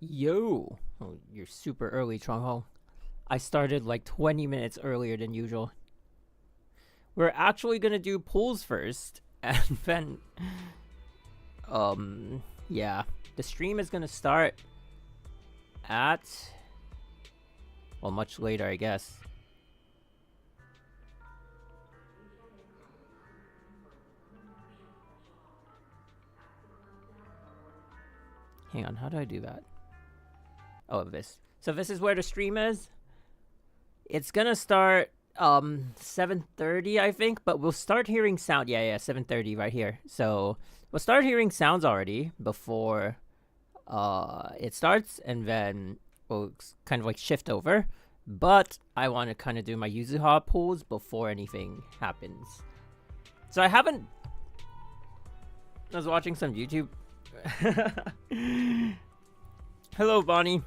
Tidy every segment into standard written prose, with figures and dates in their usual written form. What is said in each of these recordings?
Yo! Oh, you're super early, Chongho. I started like 20 minutes earlier than usual. We're actually gonna do pools first, and then, yeah. The stream is gonna start at, well, much later, I guess. Hang on, how do I do that? Oh, this. So this is where the stream is. It's gonna start 7:30, I think, but we'll start hearing sound. Yeah, 7:30 right here. So we'll start hearing sounds already before it starts, and then we'll kind of like shift over. But I want to kind of do my Yuzua pulls before anything happens. So I was watching some YouTube. Hello, Bonnie.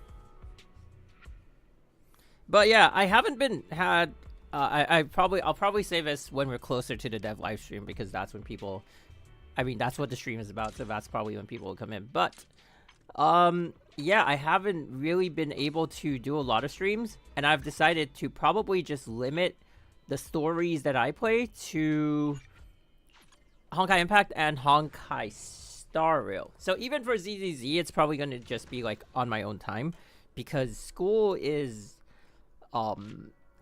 But yeah, I haven't been had. I'll probably say this when we're closer to the dev live stream, because that's when people. I mean, that's what the stream is about, so that's probably when people will come in. But yeah, I haven't really been able to do a lot of streams, and I've decided to probably just limit the stories that I play to Honkai Impact and Honkai Star Rail. So even for ZZZ, it's probably going to just be like on my own time, because school is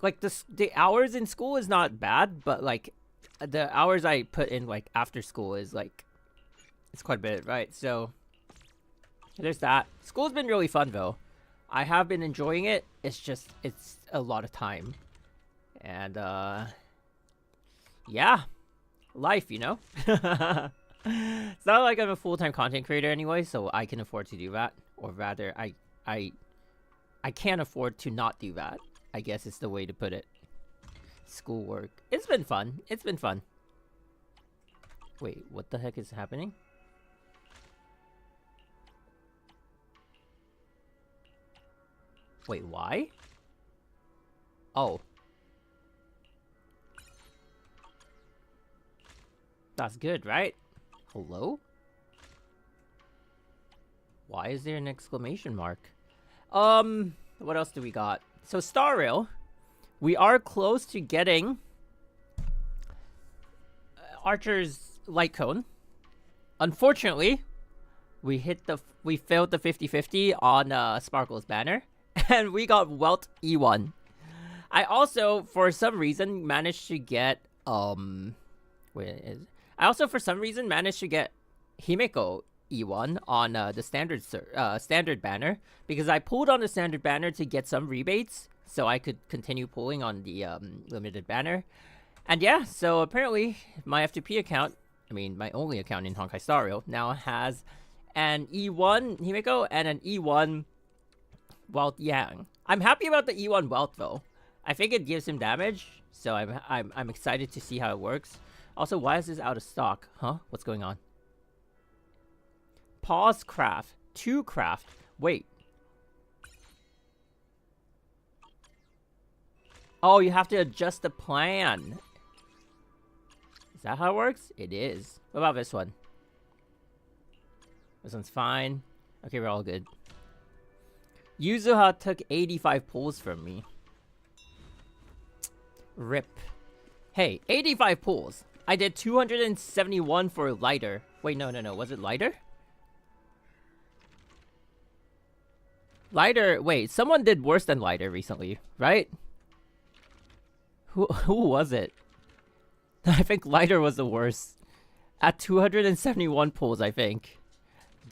like the hours in school is not bad, but like the hours I put in like after school is like it's quite a bit, right? So there's that. School's been really fun though. I have been enjoying it. It's just it's a lot of time. And yeah. Life, you know? It's not like I'm a full-time content creator anyway, so I can afford to do that. Or rather, I can't afford to not do that, I guess is the way to put it. Schoolwork. It's been fun. It's been fun. Wait, what the heck is happening? Wait, why? Oh. That's good, right? Hello? Why is there an exclamation mark? What else do we got? So Star Rail, we are close to getting Archer's light cone. Unfortunately, we failed the 50-50 on Sparkle's banner, and we got Welt E1. I also, for some reason, managed to get I also, for some reason, managed to get Himeko E1 on the standard banner, because I pulled on the standard banner to get some rebates, so I could continue pulling on the limited banner. And yeah, so apparently my F2P account, I mean my only account in Honkai Star Rail, now has an E1 Himeko and an E1 Welt Yang. I'm happy about the E1 Welt though. I think it gives him damage, so I'm excited to see how it works. Also, why is this out of stock? Huh? What's going on? Pause craft. To craft. Wait. Oh, you have to adjust the plan. Is that how it works? It is. What about this one? This one's fine. Okay, we're all good. Yuzua took 85 pulls from me. Rip. Hey, 85 pulls. I did 271 for lighter. Wait, no. Was it lighter? Lighter. Wait, someone did worse than lighter recently, right? Who was it? I think lighter was the worst. At 271 pulls, I think.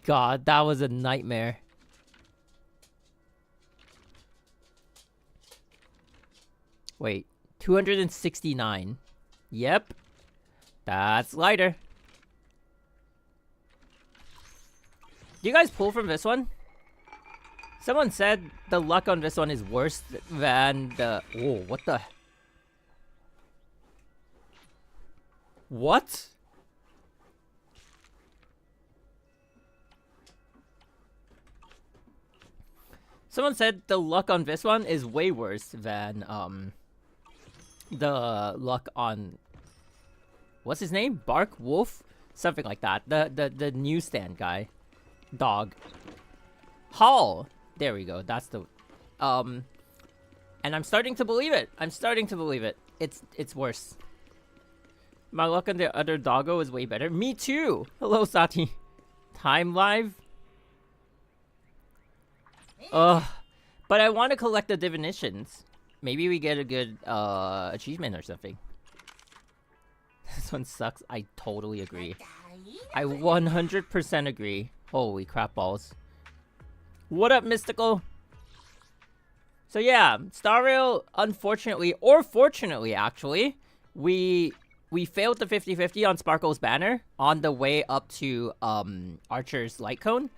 God, that was a nightmare. Wait, 269. Yep. That's lighter. Do you guys pull from this one? Someone said the luck on this one is worse than the... Oh, what the... What? Someone said the luck on this one is way worse than the luck on... What's his name? Bark? Wolf? Something like that. The newsstand guy. Dog. Hall. There we go. That's the and I'm starting to believe it. It's worse. My luck on the other doggo is way better. Me too. Hello, Sati. Time live. But I want to collect the divinations. Maybe we get a good achievement or something. This one sucks. I totally agree. I 100% agree. Holy crap balls. What up, Mystical? So yeah, Star Rail, unfortunately, or fortunately actually, we failed the 50-50 on Sparkle's banner on the way up to Archer's light cone.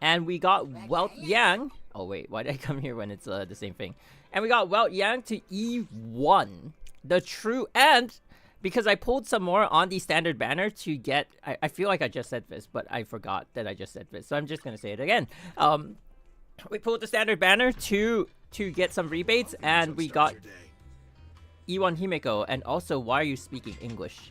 And we got Welt Yang. Oh wait, why did I come here when it's the same thing? And we got Welt Yang to E1. The true, and because I pulled some more on the standard banner to get, I feel like I just said this, but I forgot that I just said this. So I'm just going to say it again. We pulled the standard banner to get some rebates, and we got E1 Himeko. And also, why are you speaking English?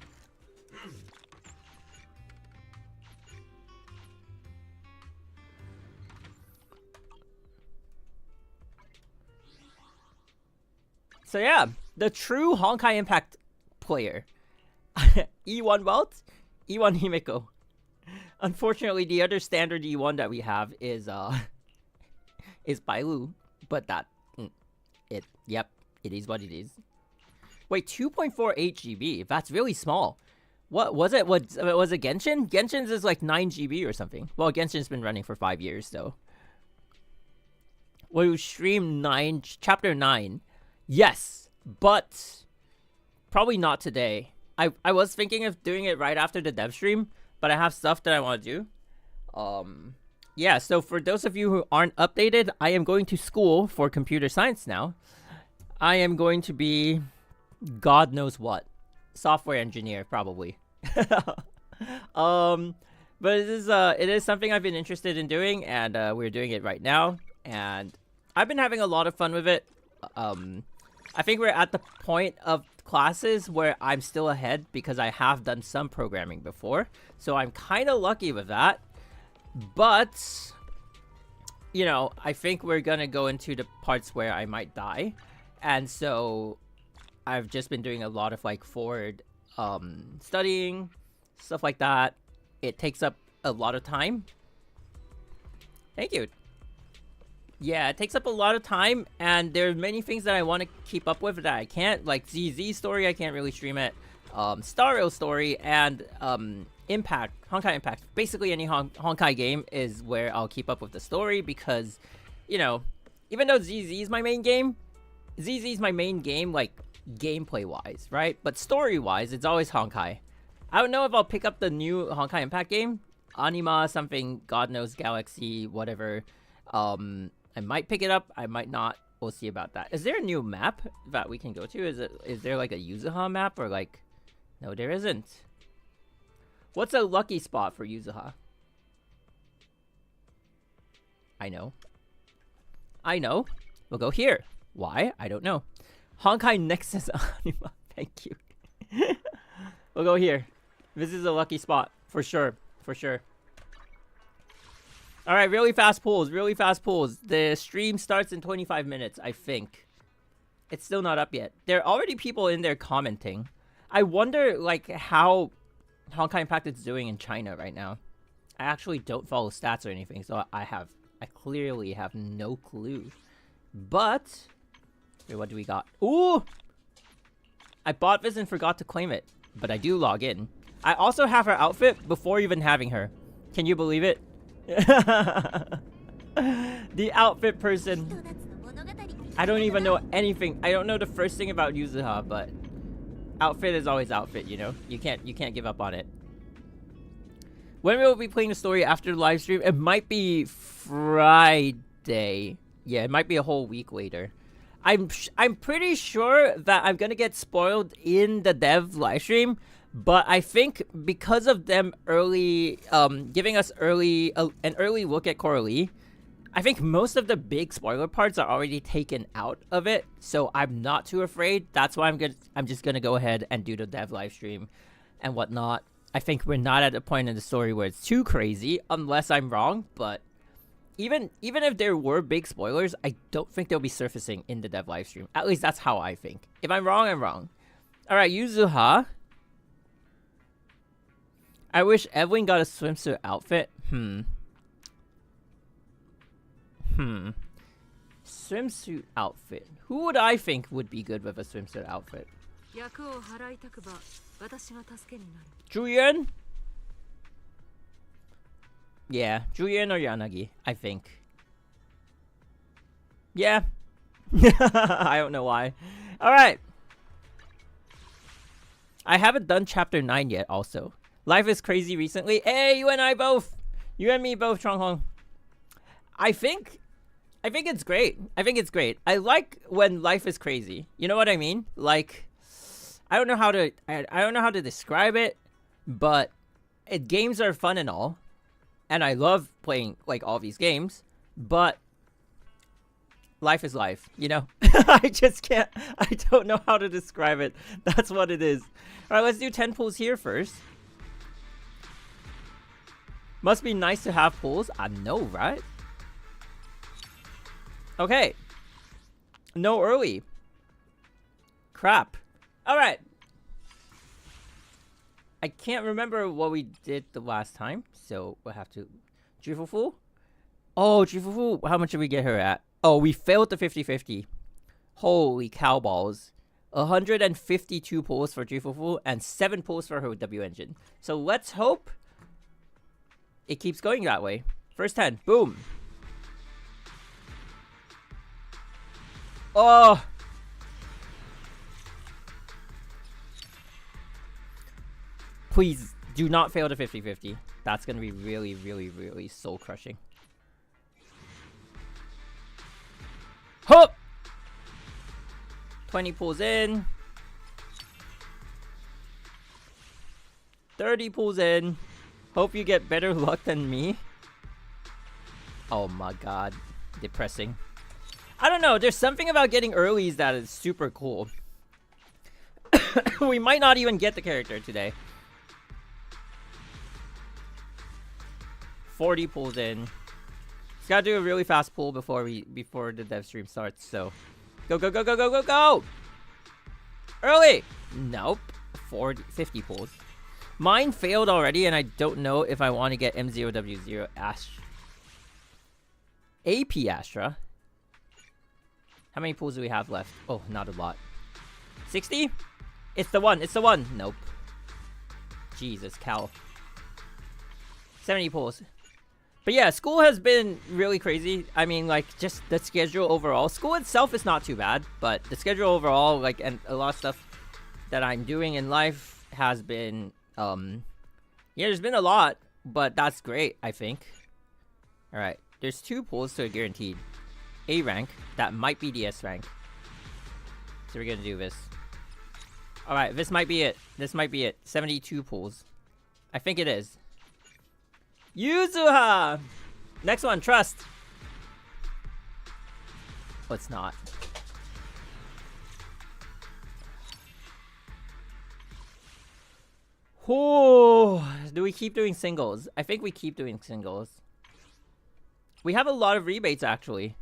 So yeah, the true Honkai Impact player. E1 Welt, E1 Himeko. Unfortunately, the other standard E1 that we have is Bailu, but it is what it is. Wait, 2.48 GB. That's really small. What was it? Was it Genshin? Genshin's is like 9 GB or something. Well, Genshin's been running for 5 years, so. We stream chapter 9. Yes, but probably not today. I was thinking of doing it right after the dev stream, but I have stuff that I want to do. Yeah, so for those of you who aren't updated, I am going to school for computer science now. I am going to be God knows what. Software engineer, probably. But it is something I've been interested in doing, and we're doing it right now. And I've been having a lot of fun with it. I think we're at the point of classes where I'm still ahead because I have done some programming before. So I'm kind of lucky with that. But, you know, I think we're going to go into the parts where I might die. And so I've just been doing a lot of like forward studying, stuff like that. It takes up a lot of time. Thank you. Yeah, it takes up a lot of time, and there are many things that I want to keep up with that I can't. Like ZZ story, I can't really stream it. Star Rail story, and Impact, Honkai Impact. Basically, any Honkai game is where I'll keep up with the story because, you know, even though ZZ is my main game, like gameplay-wise, right? But story-wise, it's always Honkai. I don't know if I'll pick up the new Honkai Impact game, Anima something, God knows, Galaxy, whatever. I might pick it up, I might not. We'll see about that. Is there a new map that we can go to? Is there like a Yuzua map or like... No, there isn't. What's a lucky spot for Yuzua? I know. We'll go here. Why? I don't know. Honkai Nexus Anima. Thank you. We'll go here. This is a lucky spot. For sure. For sure. Alright, really fast pulls. The stream starts in 25 minutes, I think. It's still not up yet. There are already people in there commenting. I wonder, like, how Honkai Impact is doing in China right now. I actually don't follow stats or anything, so I clearly have no clue. But... Wait, what do we got? Ooh! I bought this and forgot to claim it, but I do log in. I also have her outfit before even having her. Can you believe it? The outfit person. I don't even know anything. I don't know the first thing about Yuzua, but outfit is always outfit, you know? You can't give up on it. When will we be playing the story after the live stream? It might be Friday. Yeah, it might be a whole week later. I'm pretty sure that I'm gonna get spoiled in the dev live stream, but I think because of them early, giving us an early look at Coralie, I think most of the big spoiler parts are already taken out of it, so I'm not too afraid. That's why I'm just gonna go ahead and do the dev live stream and whatnot. I think we're not at a point in the story where it's too crazy, unless I'm wrong, but even if there were big spoilers, I don't think they'll be surfacing in the dev live stream. At least that's how I think. If I'm wrong, I'm wrong. All right, Yuzua. I wish Evelyn got a swimsuit outfit. Swimsuit outfit. Who would I think would be good with a swimsuit outfit? Julian? Yeah, Julian or Yanagi, I think. Yeah. I don't know why. Alright. I haven't done chapter 9 yet also. Life is crazy recently. Hey, you and I both. You and me both, Chonghong. I think it's great. I think it's great. I like when life is crazy. You know what I mean? Like, I don't know how to describe it, but games are fun and all, and I love playing like all these games, but life is life, you know? I just can't. I don't know how to describe it. That's what it is. All right, let's do 10 pulls here first. Must be nice to have pulls. I know, right? Okay. No early. Crap. Alright. I can't remember what we did the last time, so we'll have to... Jifufu? Oh, Jifufu, how much did we get her at? Oh, we failed the 50-50. Holy cow balls. 152 pulls for Jifufu and 7 pulls for her W engine. So let's hope it keeps going that way. First 10. Boom. Oh! Please, do not fail the 50-50. That's gonna be really, really, really soul-crushing. Hop! 20 pulls in. 30 pulls in. Hope you get better luck than me. Oh my god. Depressing. I don't know, there's something about getting earlies that is super cool. We might not even get the character today. 40 pulls in. Just gotta do a really fast pull before the dev stream starts, so. Go, go, go, go, go, go, go! Early! Nope. 50 pulls. Mine failed already, and I don't know if I want to get M0W0 AP Astra. How many pulls do we have left? Oh, not a lot. 60? It's the one. It's the one. Nope. Jesus, cow. 70 pulls. But yeah, school has been really crazy. I mean, like, just the schedule overall. School itself is not too bad, but the schedule overall, like, and a lot of stuff that I'm doing in life has been, yeah, there's been a lot, but that's great, I think. Alright, there's 2 pulls to a guaranteed A rank. That might be the S rank. So we're gonna do this. Alright, this might be it. This might be it. 72 pulls. I think it is. Yuzua! Next one, trust. Oh, it's not. Oh, do we keep doing singles? I think we keep doing singles. We have a lot of rebates, actually.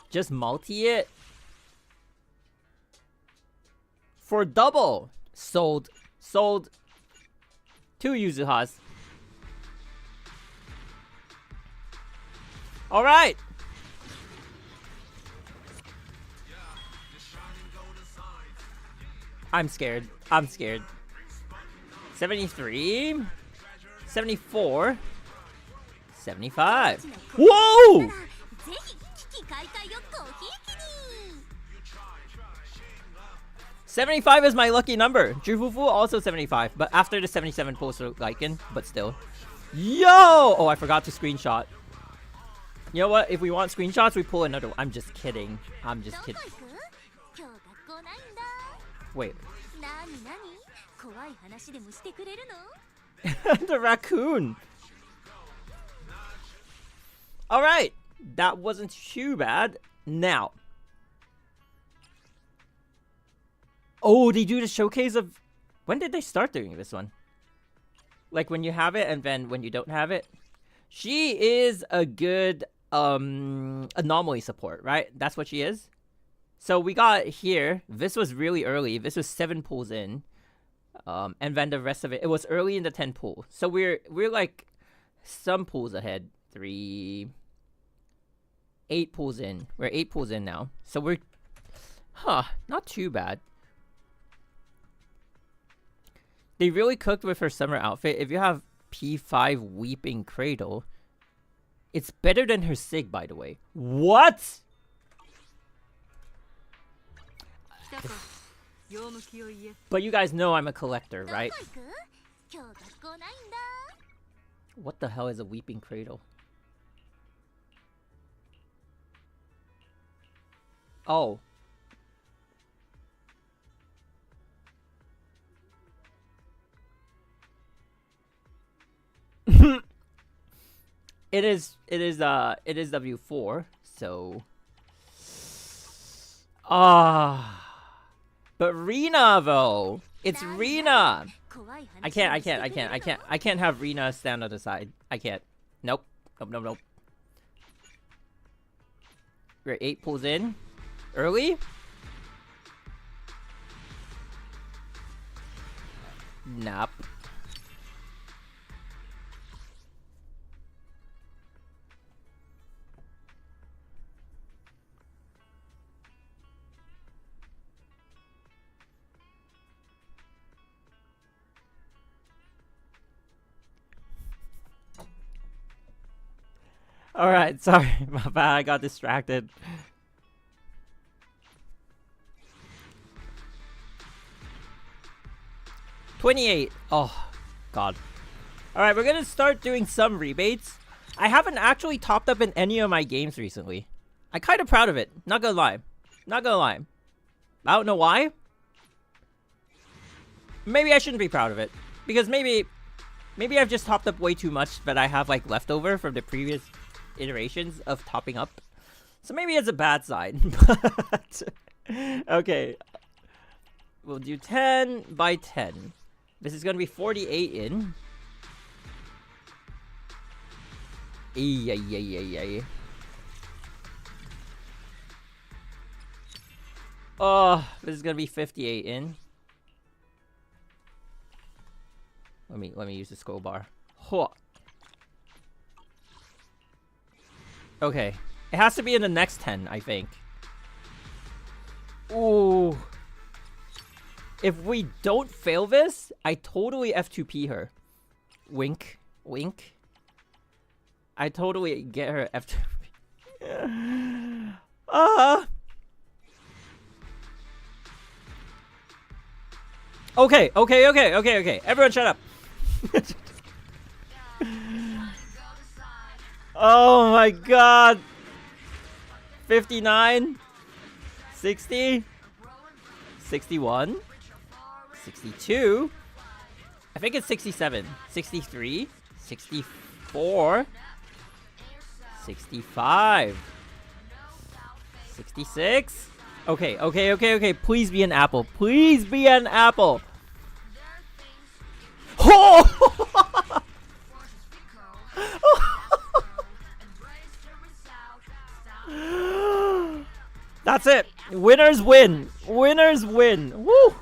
Just multi it. For double. Sold. Sold. 2 Yuzuhas. Alright. I'm scared. I'm scared. 73. 74. 75. Whoa! 75 is my lucky number. Jufufu also 75, but after the 77 pulls for Lycan, but still. Yo! Oh, I forgot to screenshot. You know what? If we want screenshots, we pull another one. I'm just kidding. I'm just kidding. Wait. The raccoon. Alright. That wasn't too bad. Now. Oh, they do the showcase of... When did they start doing this one? Like when you have it and then when you don't have it? She is a good anomaly support, right? That's what she is. So we got here. This was really early. This was 7 pulls in. And then the rest of it was early in the 10 pool. So we're like some pulls ahead. 8 pulls in. We're 8 pulls in now. So we're not too bad. They really cooked with her summer outfit. If you have P5 Weeping Cradle, it's better than her Sig, by the way. What? But you guys know I'm a collector, right? What the hell is a Weeping Cradle? Oh. It is W4, so but Rina though. It's Rina. I can't have Rina stand on the side. I can't. Nope. Nope. We're 8 pulls in. Early? Nope. Alright, sorry, my bad, I got distracted. $28. Oh, God. Alright, we're gonna start doing some rebates. I haven't actually topped up in any of my games recently. I'm kind of proud of it. Not gonna lie. I don't know why. Maybe I shouldn't be proud of it. Because maybe I've just topped up way too much that I have like leftover from the previous iterations of topping up. So maybe it's a bad side. But okay. We'll do 10 by 10. This is gonna be 48 in. Oh, this is gonna be 58 in. Let me use the scroll bar. Huh. Okay. It has to be in the next 10, I think. Ooh. If we don't fail this, I totally F2P her. Wink. Wink. I totally get her F2P. Okay. Everyone shut up. Oh my God. 59. 60. 61. 62. I think it's 67. 63. 64. 65. 66. Okay. Please be an apple. Please be an apple. Oh! That's it. Winners win. Winners win. Woo!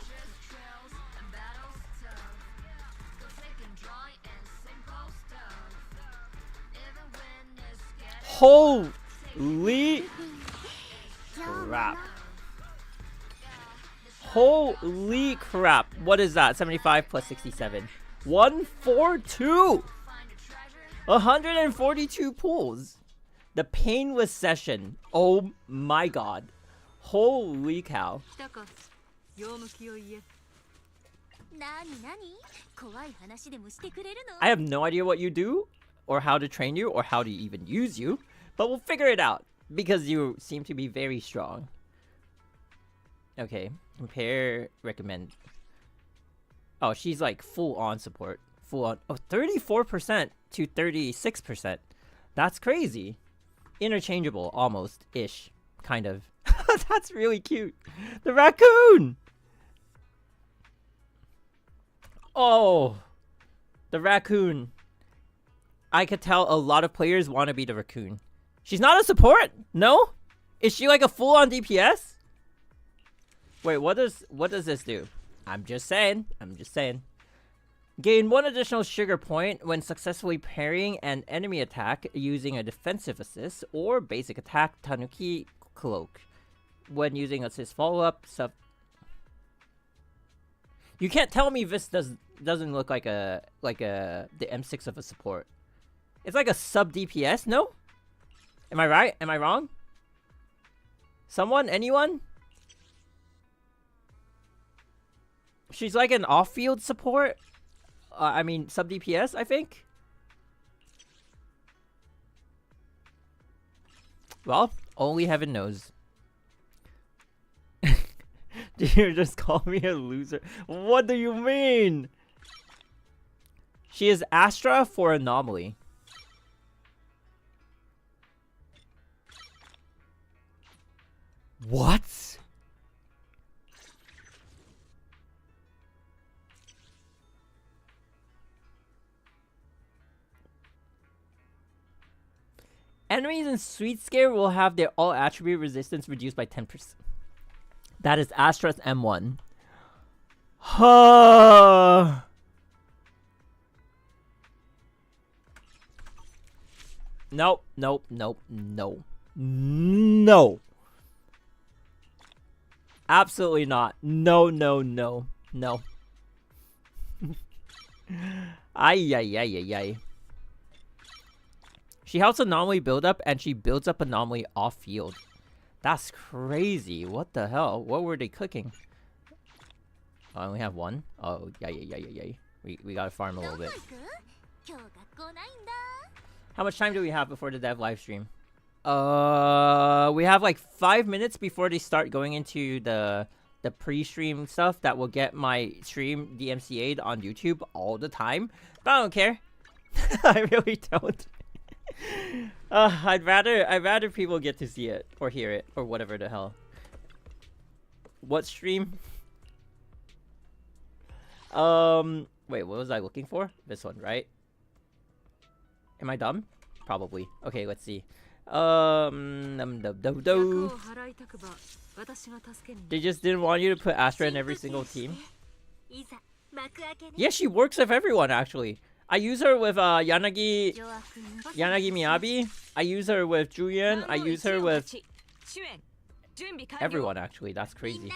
Holy crap. Holy crap. What is that? 75 plus 67. 142. 142 pulls. The painless session. Oh my God. Holy cow. I have no idea what you do, or how to train you, or how to even use you, but we'll figure it out, because you seem to be very strong. Okay, compare, recommend. Oh, she's like full on support. Full on. Oh, 34% to 36%. That's crazy. Interchangeable, almost-ish. Kind of. That's really cute. The raccoon! Oh. The raccoon. I could tell a lot of players want to be the raccoon. She's not a support? No? Is she like a full-on DPS? Wait, what does this do? I'm just saying. Gain 1 additional sugar point when successfully parrying an enemy attack using a defensive assist or basic attack Tanuki Cloak. When using assist follow-up, you can't tell me this doesn't look like the M6 of a support. It's like a sub DPS, no? Am I right? Am I wrong? Someone? Anyone? She's like an off-field support? I mean, sub DPS, I think? Well, only heaven knows. Did you just call me a loser? What do you mean? She is Astra for Anomaly. What? Enemies in Sweet Scare will have their all attribute resistance reduced by 10%. That is Astra's M1. Huh. Nope. No. Absolutely not. No. Ay. She helps Anomaly build up, and she builds up Anomaly off-field. That's crazy. What the hell? What were they cooking? I only have one? Oh, yay. We gotta farm a little bit. How much time do we have before the dev live stream? We have like 5 minutes before they start going into the pre-stream stuff that will get my stream DMCA'd on YouTube all the time. But I don't care. I really don't. I'd rather people get to see it or hear it or whatever the hell. What stream? Wait, what was I looking for? This one, right? Am I dumb? Probably. Okay, let's see. They just didn't want you to put Astra in every single team. Yeah, she works with everyone actually. I use her with Yanagi Miyabi. I use her with Julian. I use her with everyone actually. That's crazy.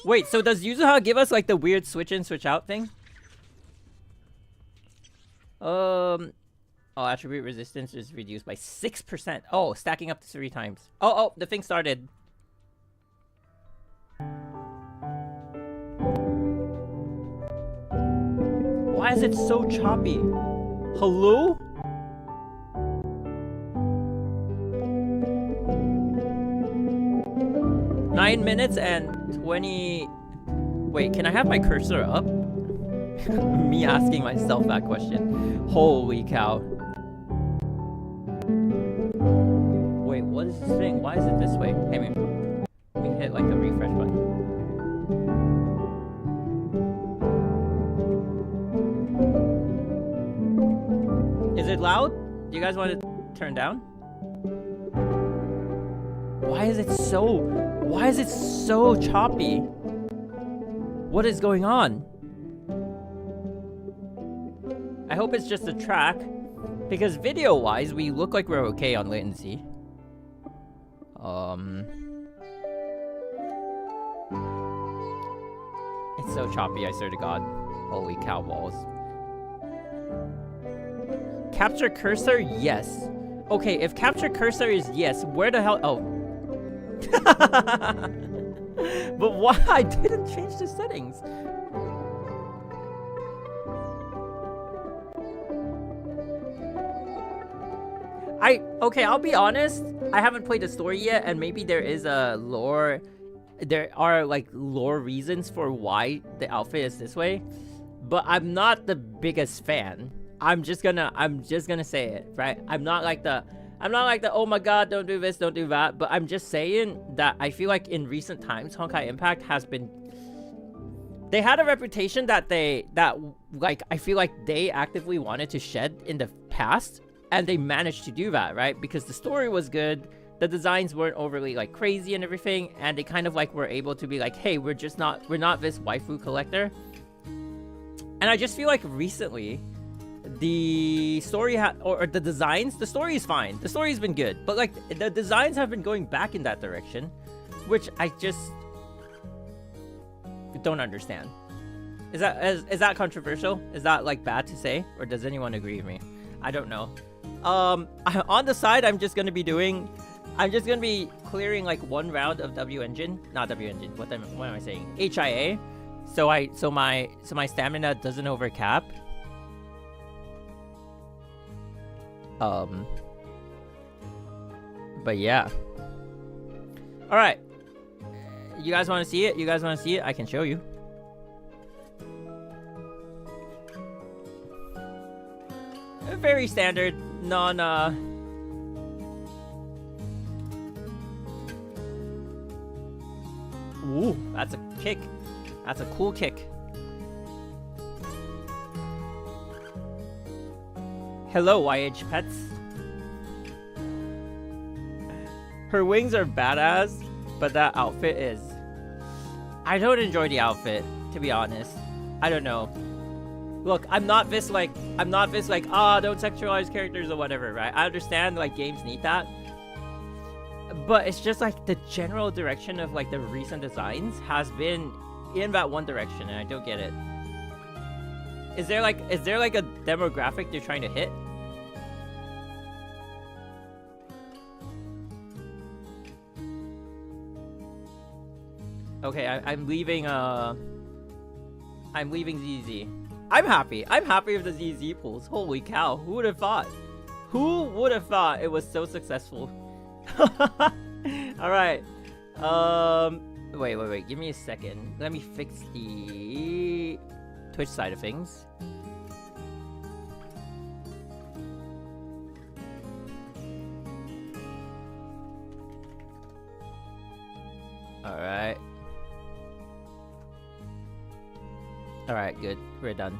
Wait, so does Yuzua give us like the weird switch in, switch out thing? Oh, attribute resistance is reduced by 6%. Oh, stacking up to 3 times. Oh, the thing started. Why is it so choppy? Hello? Nine minutes and 20... Wait, can I have my cursor up? Me asking myself that question. Holy cow. Wait, what is this thing? Why is it this way? Hey, man. Let me hit like a refresh button. Is it loud? Do you guys want to turn down? Why is it so choppy? What is going on? I hope it's just a track, because video-wise, we look like we're okay on latency. It's so choppy, I swear to God. Holy cow balls. Capture cursor? Yes. Okay, if capture cursor is yes, where the hell... Oh. But why? I didn't change the settings. Okay, I'll be honest. I haven't played the story yet, and maybe there is a lore... There are, like, lore reasons for why the outfit is this way. But I'm not the biggest fan. I'm just gonna say it, right? I'm not like the oh my god, don't do this, don't do that, but I'm just saying that I feel like in recent times Honkai Impact has been They had a reputation that like I feel like they actively wanted to shed in the past, and they managed to do that, right? Because the story was good, the designs weren't overly like crazy and everything, and they kind of like were able to be like, hey, we're not this waifu collector. And I just feel like recently the story or the designs, the story is fine, the story's been good, but like the designs have been going back in that direction, which I just don't understand. Is that controversial? Is that like bad to say, or does anyone agree with me? I don't know. On the side, I'm just gonna be clearing like one round of not W engine. What am I saying? HIA. So my stamina doesn't overcap. But yeah. All right. You guys want to see it? I can show you. Very standard, Ooh, that's a kick. That's a cool kick. Hello, YH Pets. Her wings are badass, but that outfit is... I don't enjoy the outfit, to be honest. I don't know. Look, I'm not this like, don't sexualize characters or whatever, right? I understand, like, games need that. But it's just, like, the general direction of, like, the recent designs has been in that one direction, and I don't get it. Is there, like, a demographic they're trying to hit? Okay, I'm leaving ZZ. I'm happy with the ZZ pools. Holy cow, who would have thought? Who would have thought it was so successful? Alright. Wait, give me a second. Let me fix the Twitch side of things. Alright. Alright, good. We're done.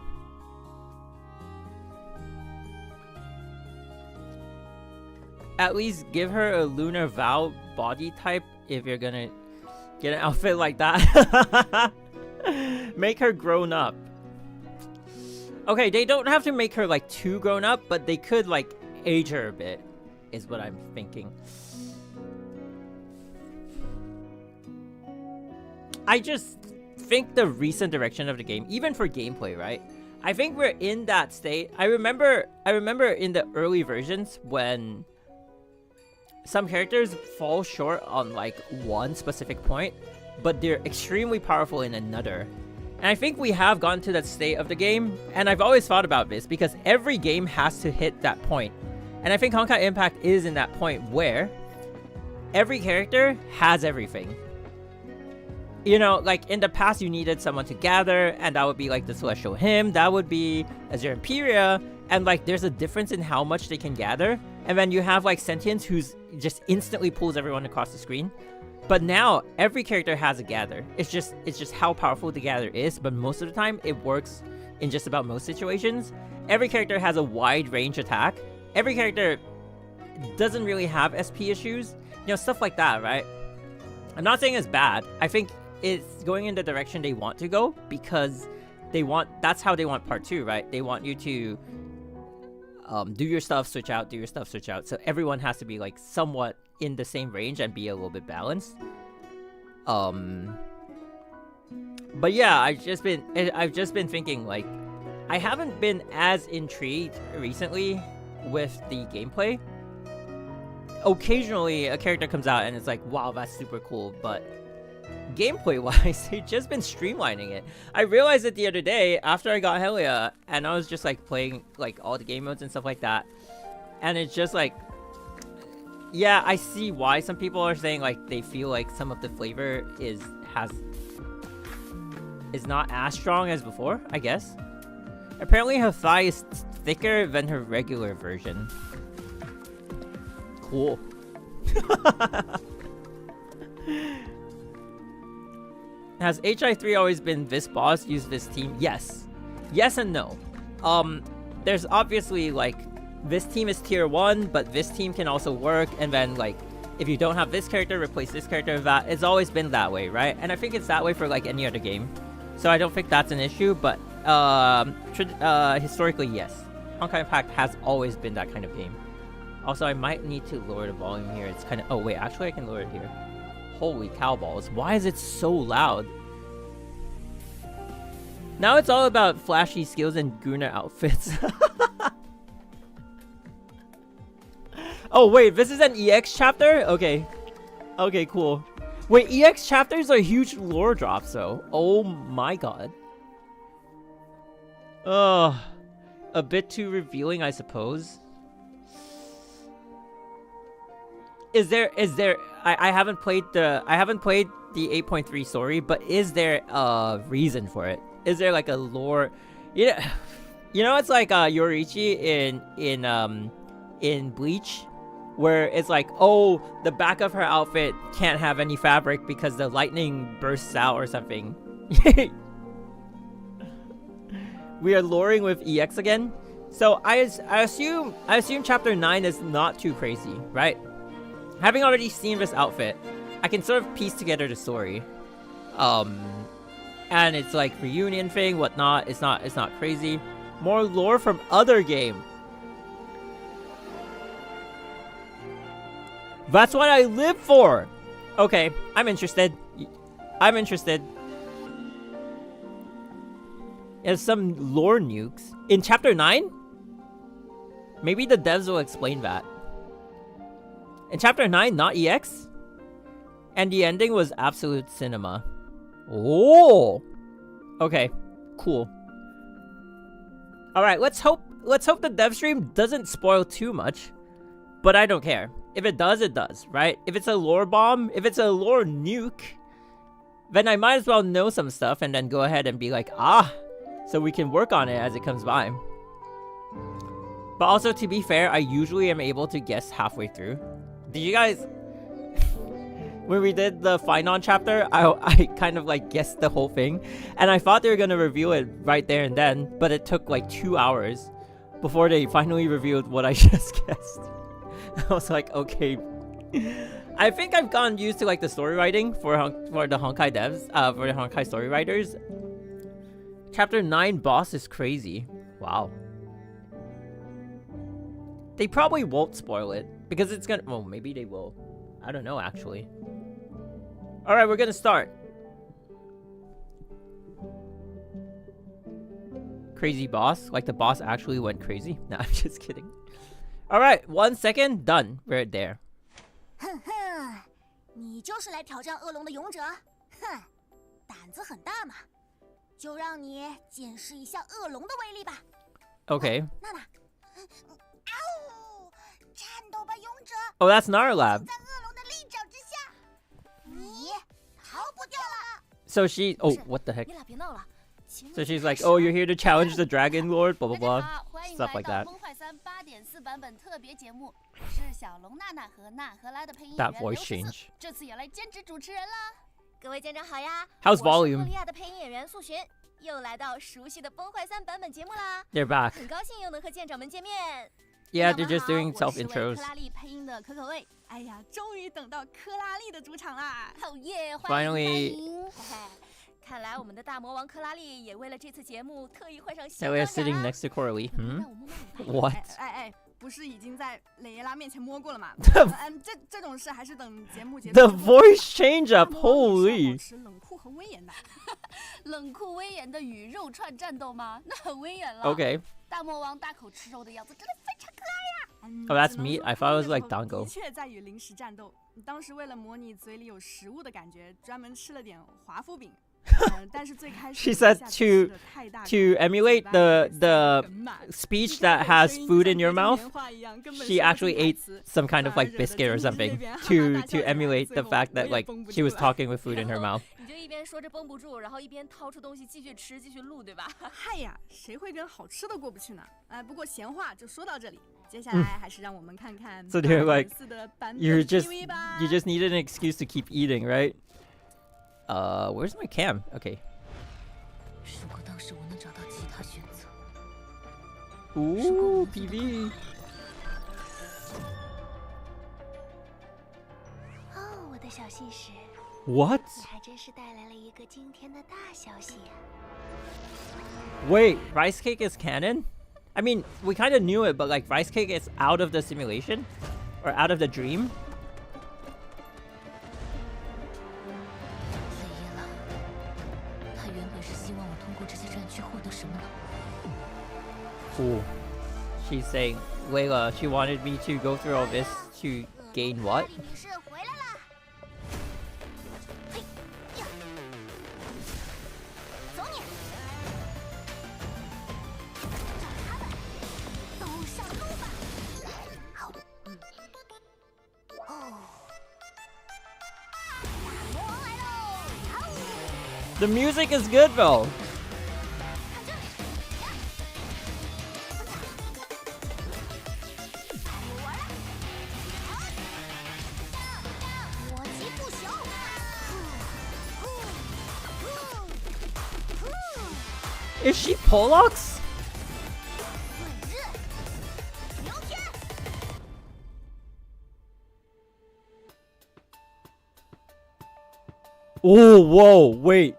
At least give her a Lunar Vow body type if you're gonna get an outfit like that. Make her grown up. Okay, they don't have to make her like too grown up, but they could like age her a bit, is what I'm thinking. I just think the recent direction of the game, even for gameplay, right? I think we're in that state. I remember in the early versions when some characters fall short on like one specific point, but they're extremely powerful in another. And I think we have gotten to that state of the game, and I've always thought about this because every game has to hit that point. And I think Honkai Impact is in that point where every character has everything. You know, like in the past you needed someone to gather, and that would be like the Celestial Hymn, that would be Azure Imperia, and like there's a difference in how much they can gather. And then you have like Sentience, who's just instantly pulls everyone across the screen. But now every character has a gather. It's just how powerful the gather is, but most of the time it works in just about most situations. Every character has a wide range attack. Every character doesn't really have SP issues. You know, stuff like that, right? I'm not saying it's bad. I think it's going in the direction they want to go because that's how they want part 2, right? They want you to do your stuff, switch out, do your stuff, switch out. So everyone has to be like somewhat in the same range and be a little bit balanced. But yeah, I've just been thinking like I haven't been as intrigued recently with the gameplay. Occasionally a character comes out and it's like, wow, that's super cool, but gameplay wise they've just been streamlining it. I realized it the other day after I got Helia and I was just like playing like all the game modes and stuff like that, and it's just like, yeah, I see why some people are saying like they feel like some of the flavor is not as strong as before, I guess. Apparently her thigh is thicker than her regular version. Cool. Has HI3 always been this boss, use this team? Yes. Yes and no. There's obviously, like, this team is tier 1, but this team can also work, and then, like, if you don't have this character, replace this character with that. It's always been that way, right? And I think it's that way for, like, any other game. So I don't think that's an issue, but, historically, yes. Honkai Impact has always been that kind of game. Also, I might need to lower the volume here. It's kind of... Oh, wait. Actually, I can lower it here. Holy cow balls. Why is it so loud? Now it's all about flashy skills and Guna outfits. Oh, wait. This is an EX chapter? Okay. Okay, cool. Wait, EX chapters are huge lore drops, though. Oh, my God. Ugh. A bit too revealing, I suppose. Is there I haven't played the 8.3 story, but is there a reason for it? Is there like a lore? You know it's like Yoriichi in Bleach, where it's like, oh, the back of her outfit can't have any fabric because the lightning bursts out or something. We are loring with EX again. So I assume chapter 9 is not too crazy, right? Having already seen this outfit, I can sort of piece together the story. And it's like reunion thing, whatnot. It's not crazy. More lore from other game. That's what I live for. Okay, I'm interested. I'm interested. There's some lore nukes in chapter 9. Maybe the devs will explain that. In chapter 9, not EX? And the ending was absolute cinema. Oh! Okay, cool. Alright, let's hope the dev stream doesn't spoil too much. But I don't care. If it does, it does, right? If it's a lore bomb, if it's a lore nuke, then I might as well know some stuff and then go ahead and be like, ah! So we can work on it as it comes by. But also, to be fair, I usually am able to guess halfway through. Did you guys... when we did the Finon chapter, I kind of like guessed the whole thing. And I thought they were going to reveal it right there and then. But it took like 2 hours before they finally revealed what I just guessed. I was like, okay. I think I've gotten used to like the story writing for the Honkai devs. For the Honkai story writers. Chapter 9 boss is crazy. Wow. They probably won't spoil it. Because it's gonna... well, maybe they will. I don't know, actually. Alright, we're gonna start. Crazy boss? Like the boss actually went crazy? Nah, I'm just kidding. Alright, 1 second. Done. We're there. 哼哼，你就是来挑战恶龙的勇者？哼，胆子很大嘛，就让你见识一下恶龙的威力吧。Okay. 娜娜，颤抖吧，勇者！ Oh, that's Narlab. 在恶龙的利爪之下，你逃不掉了。 So she... oh, what the heck? 你俩别闹了。 So she's like, oh, you're here to challenge the Dragon Lord, blah, blah, blah. Stuff like that. That voice change. How's volume? They're back. Yeah, they're just doing self-intros. Finally. 看来我们的大魔王克拉丽也为了这次节目特意换上新 Now we're sitting next to Coralie. What? 不是已经在蕾耶拉面前摸过了吗？这种事还是等节目结束。 The voice change up, holy! 冷酷和威严的，冷酷威严的与肉串战斗吗？那很威严了。 Okay. 大魔王大口吃肉的样子真的非常可爱呀。 Oh, that's meat? I thought it was like Dango. 的确在与零食战斗。当时为了模拟嘴里有食物的感觉，专门吃了点华夫饼。 She said to emulate the speech that has food in your mouth. She actually ate some kind of like biscuit or something to emulate the fact that like she was talking with food in her mouth. 你就一边说着绷不住，然后一边掏出东西继续吃继续录，对吧？嗨呀，谁会跟好吃的过不去呢？不过闲话就说到这里，接下来还是让我们看看。So they're like, you just needed an excuse to keep eating, right? Where's my cam? Okay. 如果当时我能找到其他选择。Ooh, PV. 哦，我的小信使。 What? 你还真是带来了一个惊天的大消息呀！Wait, Rice Cake is canon? I mean, we kind of knew it, but like Rice Cake is out of the simulation? Or out of the dream? 子夜了，他原本是希望我通过这些战区获得什么呢？ Ooh. She's saying, Layla, she wanted me to go through all this to gain what? ？The music is good though. Is she Pollox? Oh, whoa, wait.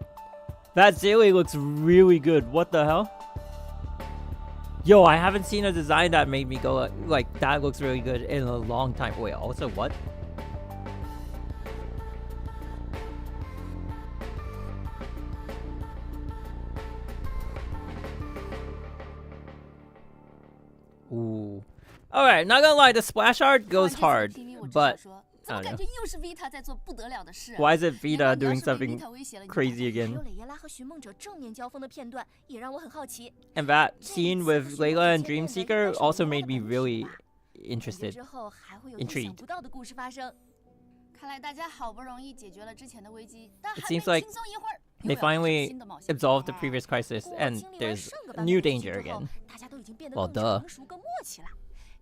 That Zaylee looks really good. What the hell? Yo, I haven't seen a design that made me go like that looks really good in a long time. Wait, also what? Ooh. Alright, not gonna lie, the splash art goes hard, but I don't know. Why is it Vita doing something crazy again? And that scene with Layla and Dreamseeker also made me really interested, intrigued. It seems like they finally absolved the previous crisis and there's a new danger again. Well, duh.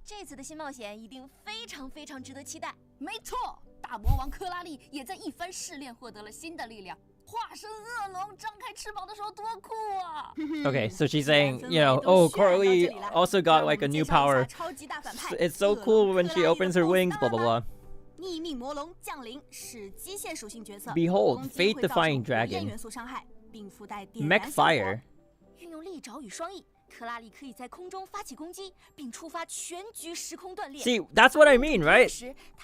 这次的新冒险一定非常非常值得期待。没错，大魔王克拉丽也在一番试炼获得了新的力量，化身恶龙，张开翅膀的时候多酷啊 ！Okay, so she's saying, you know, oh, Coralie also got like a new power. It's so cool when she opens her wings, blah blah blah. 逆命魔龙降临是机械属性角色 Behold, fate-defying dragon. 元素伤害，并附带点 Mech 燃效果 fire. 运用利爪与双翼。 克拉丽可以在空中发起攻击，并触发全局时空断裂。 See, that's what I mean, right?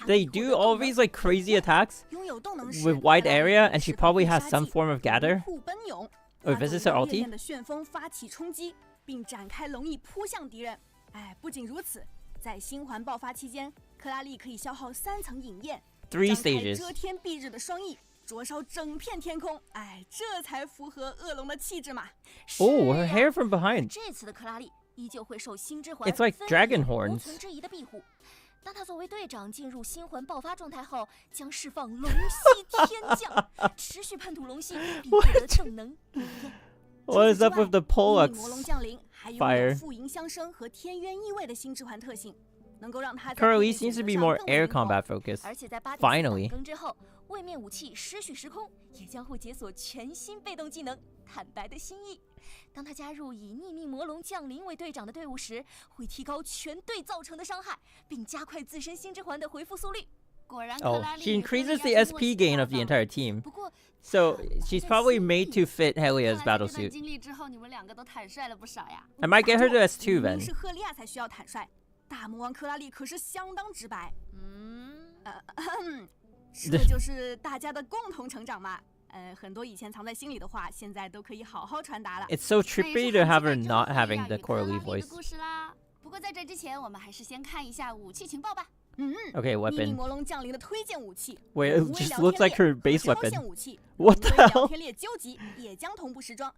They do all these like crazy attacks with wide area, and she probably has some form of gather. Or if this is her ulti? 的旋风发起冲击，并展开龙翼扑向敌人。哎，不仅如此，在星环爆发期间，克拉丽可以消耗3层影焰， 3 stages. 遮天蔽日的双翼。 灼烧整片天空，哎，这才符合恶龙的气质嘛。Oh, her hair from behind. 这次的克拉丽依旧会受星之环 It's like dragon horns. 无存质疑的庇护。当他作为队长进入星环爆发状态后，将释放龙息天降，持续喷吐龙息，并获得正能。What is up with the Pollux 魔龙降临，还拥有负银相生和天渊异味的星之环特性，能够让他 Coralie seems to be more air combat focused. 而且在8 Finally. 更之后。 位面武器失去时空也将会解锁全新被动技能坦白的心意。当他加入以逆命魔龙降临为队长的队伍时，会提高全队造成的伤害，并加快自身星之环的回复速率。果然， Oh, she increases the SP gain of the entire team. So she's probably made to fit Helia's battle suit. 经历之后，你们两个都坦率了不少呀。I might get her to S2 then. 是赫利亚才需要坦率，大魔王克拉丽可是相当直白。这就是大家的共同成长嘛。很多以前藏在心里的话，现在都可以好好传达了。It's so trippy to have her not having the Coralie voice. 不过在这之前，我们还是先看一下武器情报吧。Okay, weapon. 魔龙降临的推荐武器。 Wait, it just looks like her base weapon. 武器 What the 聊 hell? 天列究极也将同步时装。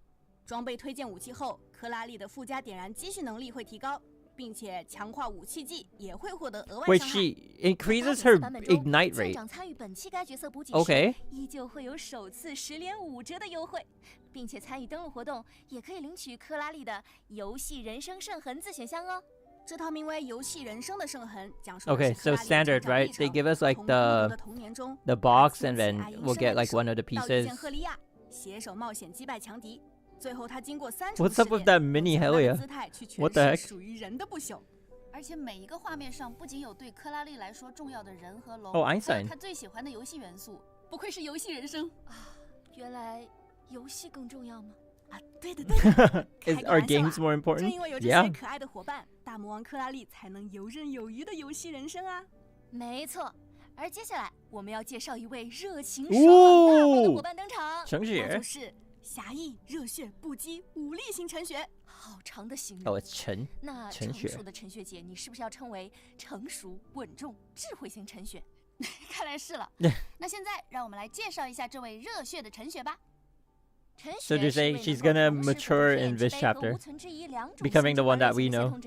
装备推荐武器后，克拉丽的附加点燃积蓄能力会提高。 并且强化武器技也会获得额外 Wait, 伤害。 she increases her ignite rate. 参与本期该角色补给 Okay. 依旧会有首次10连5折的优惠，并且参与登录活动也可以领取克拉丽的游戏人生圣痕自选项哦。这套名为《游戏人生》的圣痕，讲述 Okay, so standard, right? They give us like the box, and then we'll get like one of the pieces. 赫利亚携手冒险击败强敌，最后他经过3重 What's up with that mini Helia? What the heck? 属于人的不朽。而且每一个画面上不仅有对克拉丽来说重要的人和龙， Oh, 还有 Einstein. 他最喜欢的游戏元素。不愧是游戏人生啊！原来游戏更重要吗？啊，对的对的。Are games more 正 important? 因为有这些可爱的伙伴，大魔王克拉丽才能游刃有余的游戏人生啊。没错。而接下来我们要介绍一位热情爽朗大方的伙伴登场，那就是侠义、热血、不羁、武力型陈雪。好长的形容。Oh, it's 陈。那成熟的陈雪姐，你是不是要称为成熟、稳重、智慧型陈雪？看来是了。那现在让我们来介绍一下这位热血的陈雪吧。陈雪 So you're saying she's gonna mature in this chapter, becoming the one that we know.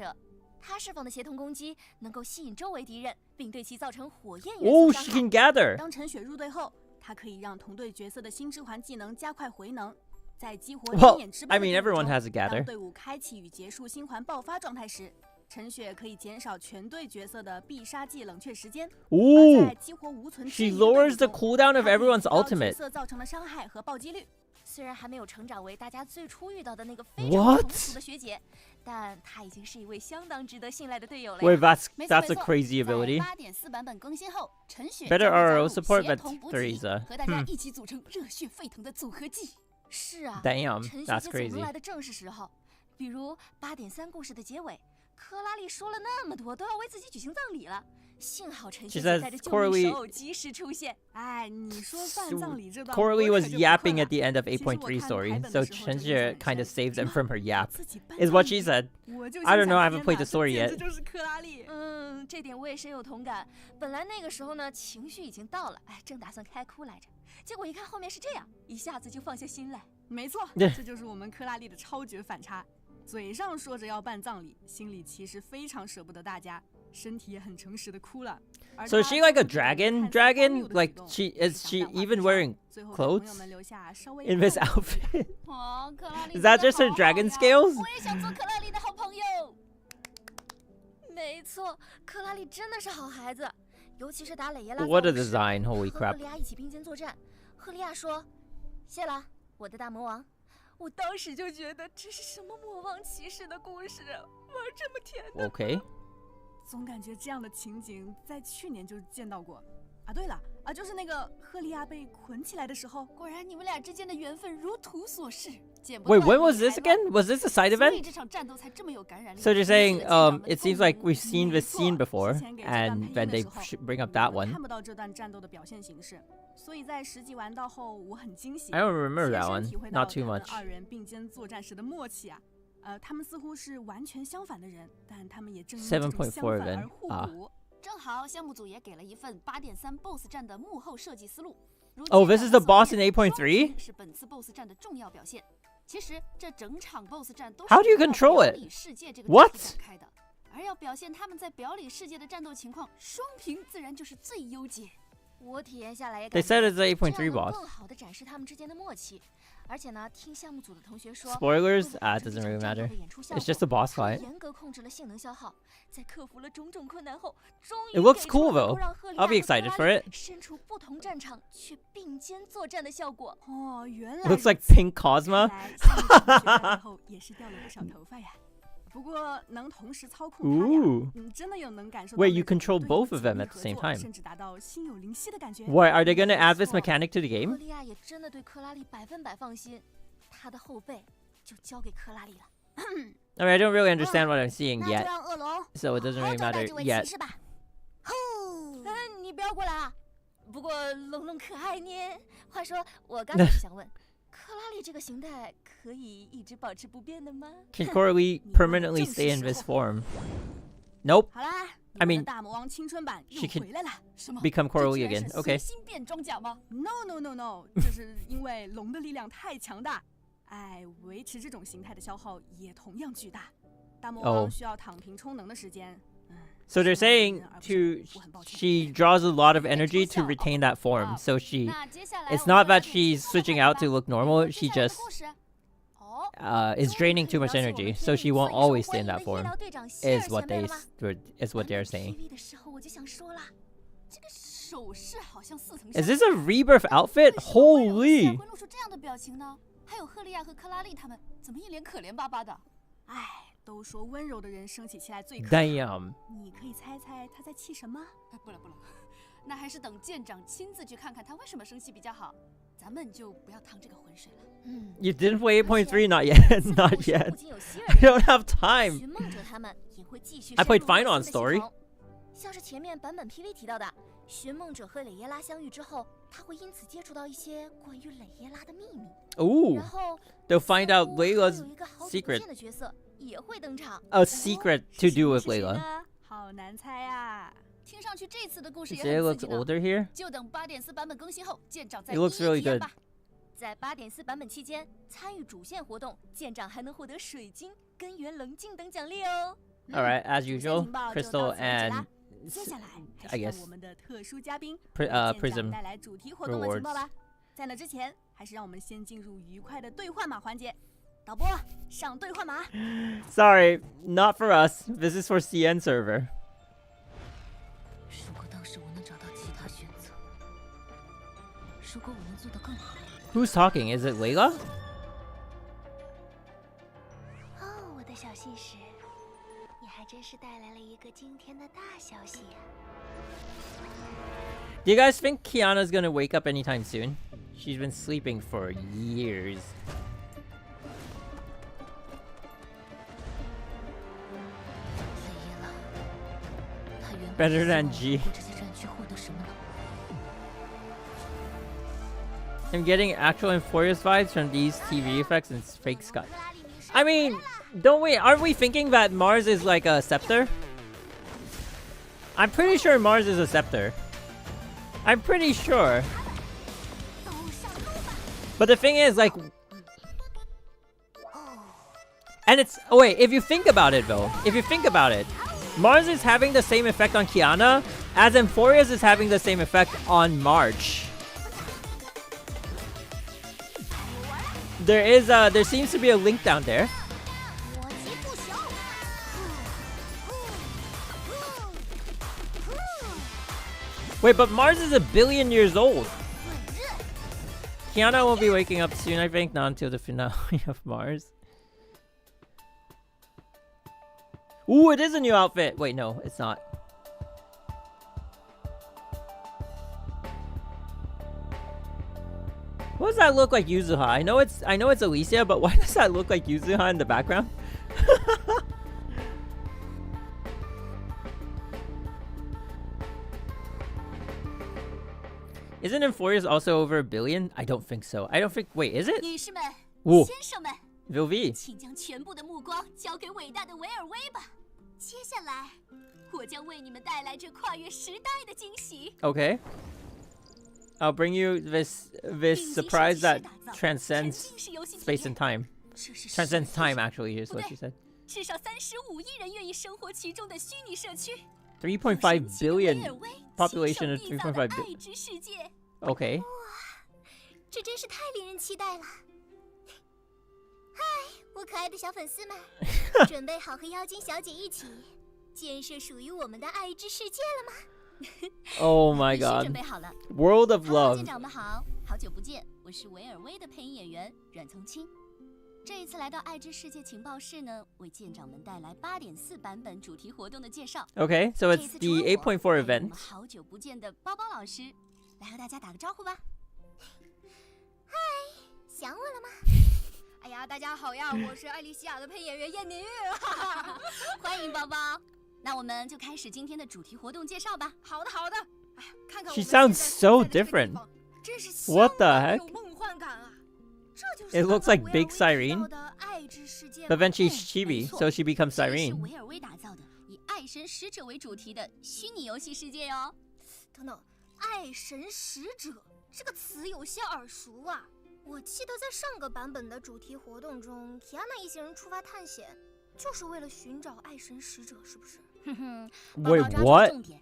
她释放的协同攻击能够吸引周围敌人，并对其造成火焰元素 Oh, 伤 she 害。can gather. 当陈雪入队后，她可以让同队角色的新之环技能加快回能。在激活天眼之 I 般 mean, 的队伍 everyone 中， has a gather. 当队伍开启与结束新环爆发状态时，陈雪可以减少全队角色的必杀技冷却时间。而在激活无存之 She 疑的队伍 lowers the 中， cooldown of 她可以 everyone's 提高 ultimate. 角色造成的伤害和暴击率。虽然还没有成长为大家最初遇到的那个非常成熟的学姐，但她已经是一位相当值得信赖的队友了。Wait, that's 没错 a 没错 crazy 在 ability. 8.4版本更新后，陈雪 Better 将会加 RO 入 support, 协 but 同补给 Theresa. 和大家一起组成热血沸腾的组合技。是啊 Damn, 陈 that's 学姐总能 crazy. 来的正是时候。比如8.3故事的结尾，克拉丽说了那么多，都要为自己举行葬礼了。幸好陈学姐带着救命手偶及时出现。哎，你说办葬礼这段 Coralie 我 was 可就不 yapping 困 at the end of 其实我 8.3 看 story, 台本 so 的时候就印象 Chenjie 很 kind of 深 saved them 妈 from her yap, 自己办 is what 葬 she 礼 said. 我就 I don't 心 know, I 想 haven't played the 天哪 story 这 yet. 简直就是克拉丽。这点我也深有同感。本来那个时候呢，情绪已经到了，哎，正打算开哭来着，结果一看后面是这样，一下子就放下心来。没错，这就是我们克拉丽的超绝反差。嘴上说着要办葬礼，心里其实非常舍不得大家，身体也很诚实的哭了。 So is she like a dragon? Like is she even wearing clothes in this outfit? 哦，克拉丽 Is that 真的 just her 好好 dragon 呀 scales? 我也想做克拉丽的好朋友。没错，克拉丽真的是好孩子，尤其是打磊耶拉。What a design! Holy 和 crap! 赫利亚一起并肩作战，赫利亚说：“谢了，我的大魔王。”我当时就觉得这是什么魔王骑士的故事，玩这么甜的。Okay. 总感觉这样的情景在去年就见到过。啊，对了，啊，就是那个赫利亚被捆起来的时候。果然你们俩之间的缘分如图所示。Wait, when was this again? Was this a side 所以 event? 这场战斗才这么有感染力。 So you're saying, it seems like we've seen this scene before, 之前给这段 and 配 then 音的 they 时候 bring up that 我 one. 看不到这段战斗的表现形式，所以在实际玩到后我很惊喜。 I don't remember 切 that 身 one. 体会到 Not too 他们 much. 二人并肩作战时的默契啊。他们似乎是完全相反的人，但他们也正因为这种相7.4反而互啊补。正好项目组也给了一份8.3 BOSS 战的幕后设计思路。 Oh, this is the boss in 8.3? 是本次 BOSS 战的重要表现。其实这整场 BOSS 战都是 How do you 围绕 control 表 it? 里世界这个 What? 主题展开的，而要表现他们在表里世界的战斗情况，双屏自然就是最优解。我体验下来也 They 感觉 said it's the 8.3这样能 boss. 更好的展示他们之间的默契。而且呢，听项目组的同学说 Spoilers? 为了 Ah, 保 it 证 doesn't 这 really 场战斗 matter. 的演出效 It's 果 just a boss 他们 fight. 严格控制了性能消耗，在克服了种种困难后，终于 It looks 给出 cool 了能够 though. 让赫利 I'll be 亚和 excited 克 for 拉丽 it. 身处不同战场却并肩作战的效果。哦，原来 Looks like 如此 Pink Cosma. 看来项目组学完以后也是掉了不少头发呀。不过能同时操控他俩，真的有能感受到 Wait, 那 you 种 control 队 both 友 of 紧 them 密 at the 合 same 作 time. 甚至达到心有灵犀的感觉。 Why, are they gonna add this 没错 mechanic to the 赫 game? 利亚也真的对克拉丽100%放心，他的后背就交给克拉丽了。 I mean, I don't really understand what I'm seeing 那就 yet, 让恶龙 so it doesn't 好好 really 招待 matter 这位 yet. 骑士吧。你不要过来啊！不过龙龙可爱呢。话说，我刚才是想问，克拉丽这个形态可以一直保持不变的吗？ Can Coralie permanently stay in this form? Nope. 好啦， I 你们 mean, 的大魔王青春版又 she could 回来了。什么 become 这 Coralie 居然 again. 是 Okay. 随心变装甲吗？ No no no no，这是因为龙的力量太强大，哎，维持这种形态的消耗也同样巨大。大魔王需要躺平充能的时间。 So they're saying she draws a lot of energy to retain that form. So 那接下来 it's 我们 not 来 that 点 she's 其他的 switching 看 out 法 to 吧 look normal. 接 She 下来的 just 故事 is draining too much energy, so she won't always stay in that form. Is what they're saying. Is this a rebirth outfit? Holy! 都说温柔的人生起气来最可爱。Damn！ 你可以猜猜他在气什么？不了，那还是等舰长亲自去看看他为什么生气比较好。咱们就不要趟这个浑水了。You didn't play 8.3? Not yet. Not yet. I don't have time. I played Final on story. 像是前面版本 PV 提到的，寻梦者和蕾耶拉相遇之后，他会因此接触到一些关于蕾耶拉的秘密。Ooh. 然后 They'll find out Layla's secret. A secret to do with Layla. 好难猜啊！听上去这次的故事也 It 很刺 looks 激呢。 older here. 就等8.4版本更新后，舰长再 It looks really 体验 good. 吧。在8.4版本期间，参与主线活动，舰长还能获得水晶、根源棱镜等奖励哦。All right, as usual, Crystal and 接下来 I guess 我们的特殊嘉宾 Prism 带来主题活动的情报吧。在那之前，还是让我们先进入愉快的兑换码环节。导播，上兑换码。Sorry, not for us. This is for CN server. 如果当时我能找到其他选择，如果我能做得更好。Who's talking? Is it Layla? 哦，我的小信使，你还真是带来了一个惊天的大消息呀Do you guys think Kiana's gonna wake up anytime soon? She's been sleeping for years. Better than G. I'm getting actual Euphorious vibes from these TV effects and fake sky. I mean, aren't we thinking that Mars is like a scepter? I'm pretty sure Mars is a scepter. I'm pretty sure. But the thing is, like... And it's... Oh wait, if you think about it though, Mars is having the same effect on Kiana as Euphorious is having the same effect on March. There seems to be a link down there. Wait, but Mars is 1 billion years old. Kiana won't be waking up soon, I think, not until the finale of Mars. Ooh, it is a new outfit. Wait, no, it's not. What does that look like, Yuzua? I know it's Alicia, but why does that look like Yuzua in the background? Isn't Euphorious also over 1 billion? I don't think so. Wait, is it? 女士们、 Whoa. 先生们， Vilvi. 请将全部的目光交给伟大的维尔威吧。接下来，我将为你们带来这跨越时代的惊喜。 Okay. I'll bring you this surprise that transcends space and time. Transcends time, actually, is what she said. 至少35亿人愿意生活其中的虚拟社区。 3.5 billion population of 3.5 billion. 爱之世界。 Okay. 这真是太令人期待了！嗨，我可爱的小粉丝们，准备好和妖精小姐一起建设属于我们的爱之世界了吗？ Oh my 准 god. 备好了。World of Hello， love. 舰长们好，好久不见，我是维尔威的配音演员阮从清。这一次来到爱之世界情报室呢，为舰长们带来8.4版本主题活动的介绍。 Okay, so it's the 8.4 我们 event. 好久不见的包包老师，来和大家打个招呼吧。嗨，想我了吗？哎呀，大家好呀，我是爱丽西亚的配演员燕妮，欢迎包包。那我们就开始今天的主题活动介绍吧。好的，好的。哎，看看 She sounds so different. 真是 What the heck? 有梦幻感啊！这就是 It looks like Big 维尔威 Cyrene. 提到的爱之世界 But 吗 then she's chibi, so she becomes 这是 Cyrene. 维尔威打造的以爱神使者为主题的虚拟游戏世界哟。等等，爱神使者这个词有些耳熟啊！我记得在上个版本的主题活动中，提安娜一行人出发探险，就是为了寻找爱神使者，是不是？哼哼 Wait, 报告抓住 what? 重点。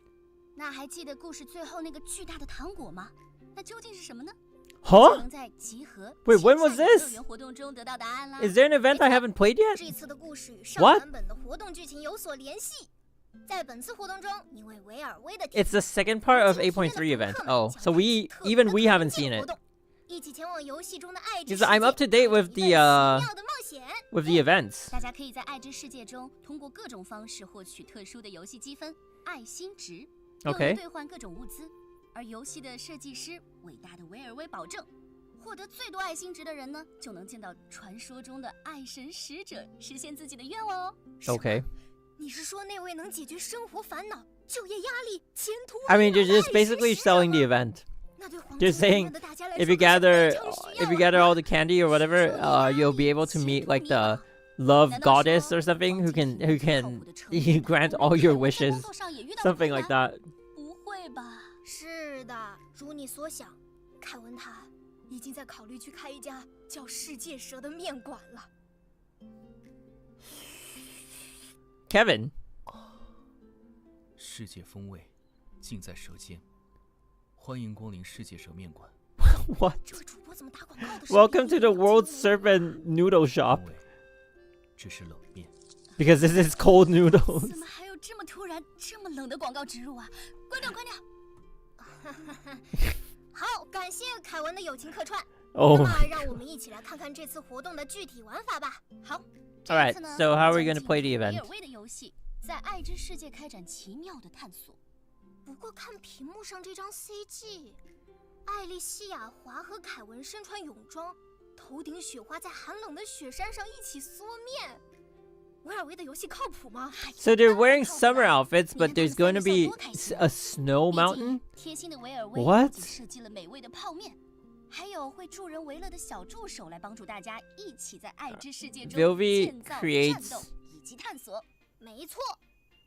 那还记得故事最后那个巨大的糖果吗？那究竟是什么呢？ Huh? 能在集合 Wait, when 线 was 下游 this? 乐园活动中得到答案啦。 Is there an event I haven't played yet? 这次的故事与上 What? 版本的活动剧情有所联系。在本次活动中，因为维尔威的 It's the second part of 8.3 event. Oh, so even we haven't seen it. 一起前往游戏中的爱之 Because 世界 I'm up to date with 一段 the 奇妙的冒险。 with the events. 大家可以在爱之世界中通过各种方式获取特殊的游戏积分爱心值，又 Okay. 能兑换各种物资。而游戏的设计师伟大的维尔威保证，获得最多爱心值的人呢，就能见到传说中的爱神使者，实现自己的愿望哦。 Okay. 你是说那位能解决生活烦恼、就业压力、前途？ I mean, you're just basically selling the event. 那对黄 Just 金庭 saying, 院的大家来 if 说 you 可是 gather 非常需要 if you 啊 gather all the candy or whatever, you'll be able to meet like the love goddess or something who can grant all your wishes, something like that. 不会吧？是的，如你所想，凯文他已经在考虑去开一家叫世界蛇的面馆了。 Kevin. 世界风味，尽在舌尖。欢迎光临世界蛇面馆。 What? 这位主播怎么打广告的声音 Welcome to the world's serpent noodle shop. 风味，这是冷面。 Because this is cold noodles. 怎么还有这么突然、这么冷的广告植入啊？关掉，关掉！好，感谢凯文的友情客串。 Oh. 那么，让我们一起来看看这次活动的具体玩法吧。好， Alright, 这次呢 so how are we 将 gonna play the 进入 event? 维尔威的游戏，在爱之世界开展奇妙的探索。不过看屏幕上这张 CG， 艾丽西亚华和凯文身穿泳装，头顶雪花在寒冷的雪山上一起缩面。维尔威的游戏靠谱吗？ So they're wearing summer outfits, but there's going to be a snow mountain? 贴心的维尔威 What? 不仅设计了美味的泡面，还有会助人为乐的小助手来帮助大家一起在爱之世界中 Vilvi 建造、 creates 战斗以及探索。没错，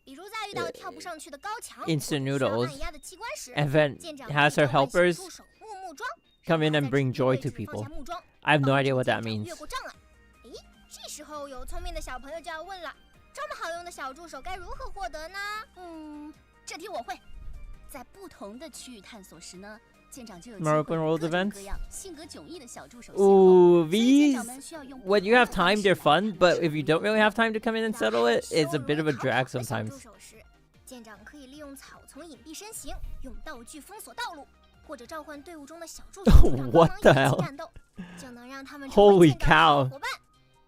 比如在遇到跳不上去的高墙、 instant 或者需要 noodles 按压的机关时， And then 舰长 has 可 her 以召唤小 helpers 助手木桩 come in 让 and 他在 bring 指定 joy 位 to 置放 people. 下木桩 I have no 帮 idea 助 what that 舰长 means. 越过障碍。咦，这时候有聪明的小朋友就要问了：这么好用的小助手该如何获得呢？这题我会。在不同的区域探索时呢，舰长就有机 More 会 open 与 world 各种 events? 各样性格迥异的小助手邂逅。 Ooh, 所以舰长 these, 们需要用 when you have time, they're 不同的 fun, 方式 but if you don't really have time to come in and 在 settle 害 it, 羞 it's a bit of a 容易逃 drag 跑的小 sometimes. 助手时，舰长可以利用草丛隐蔽身形，用道具封锁道路，或者召唤队伍中的小助手助长 What 帮 the 忙一 hell? 起战斗，就能让他们成为 Holy 舰长的好 cow. 伙伴。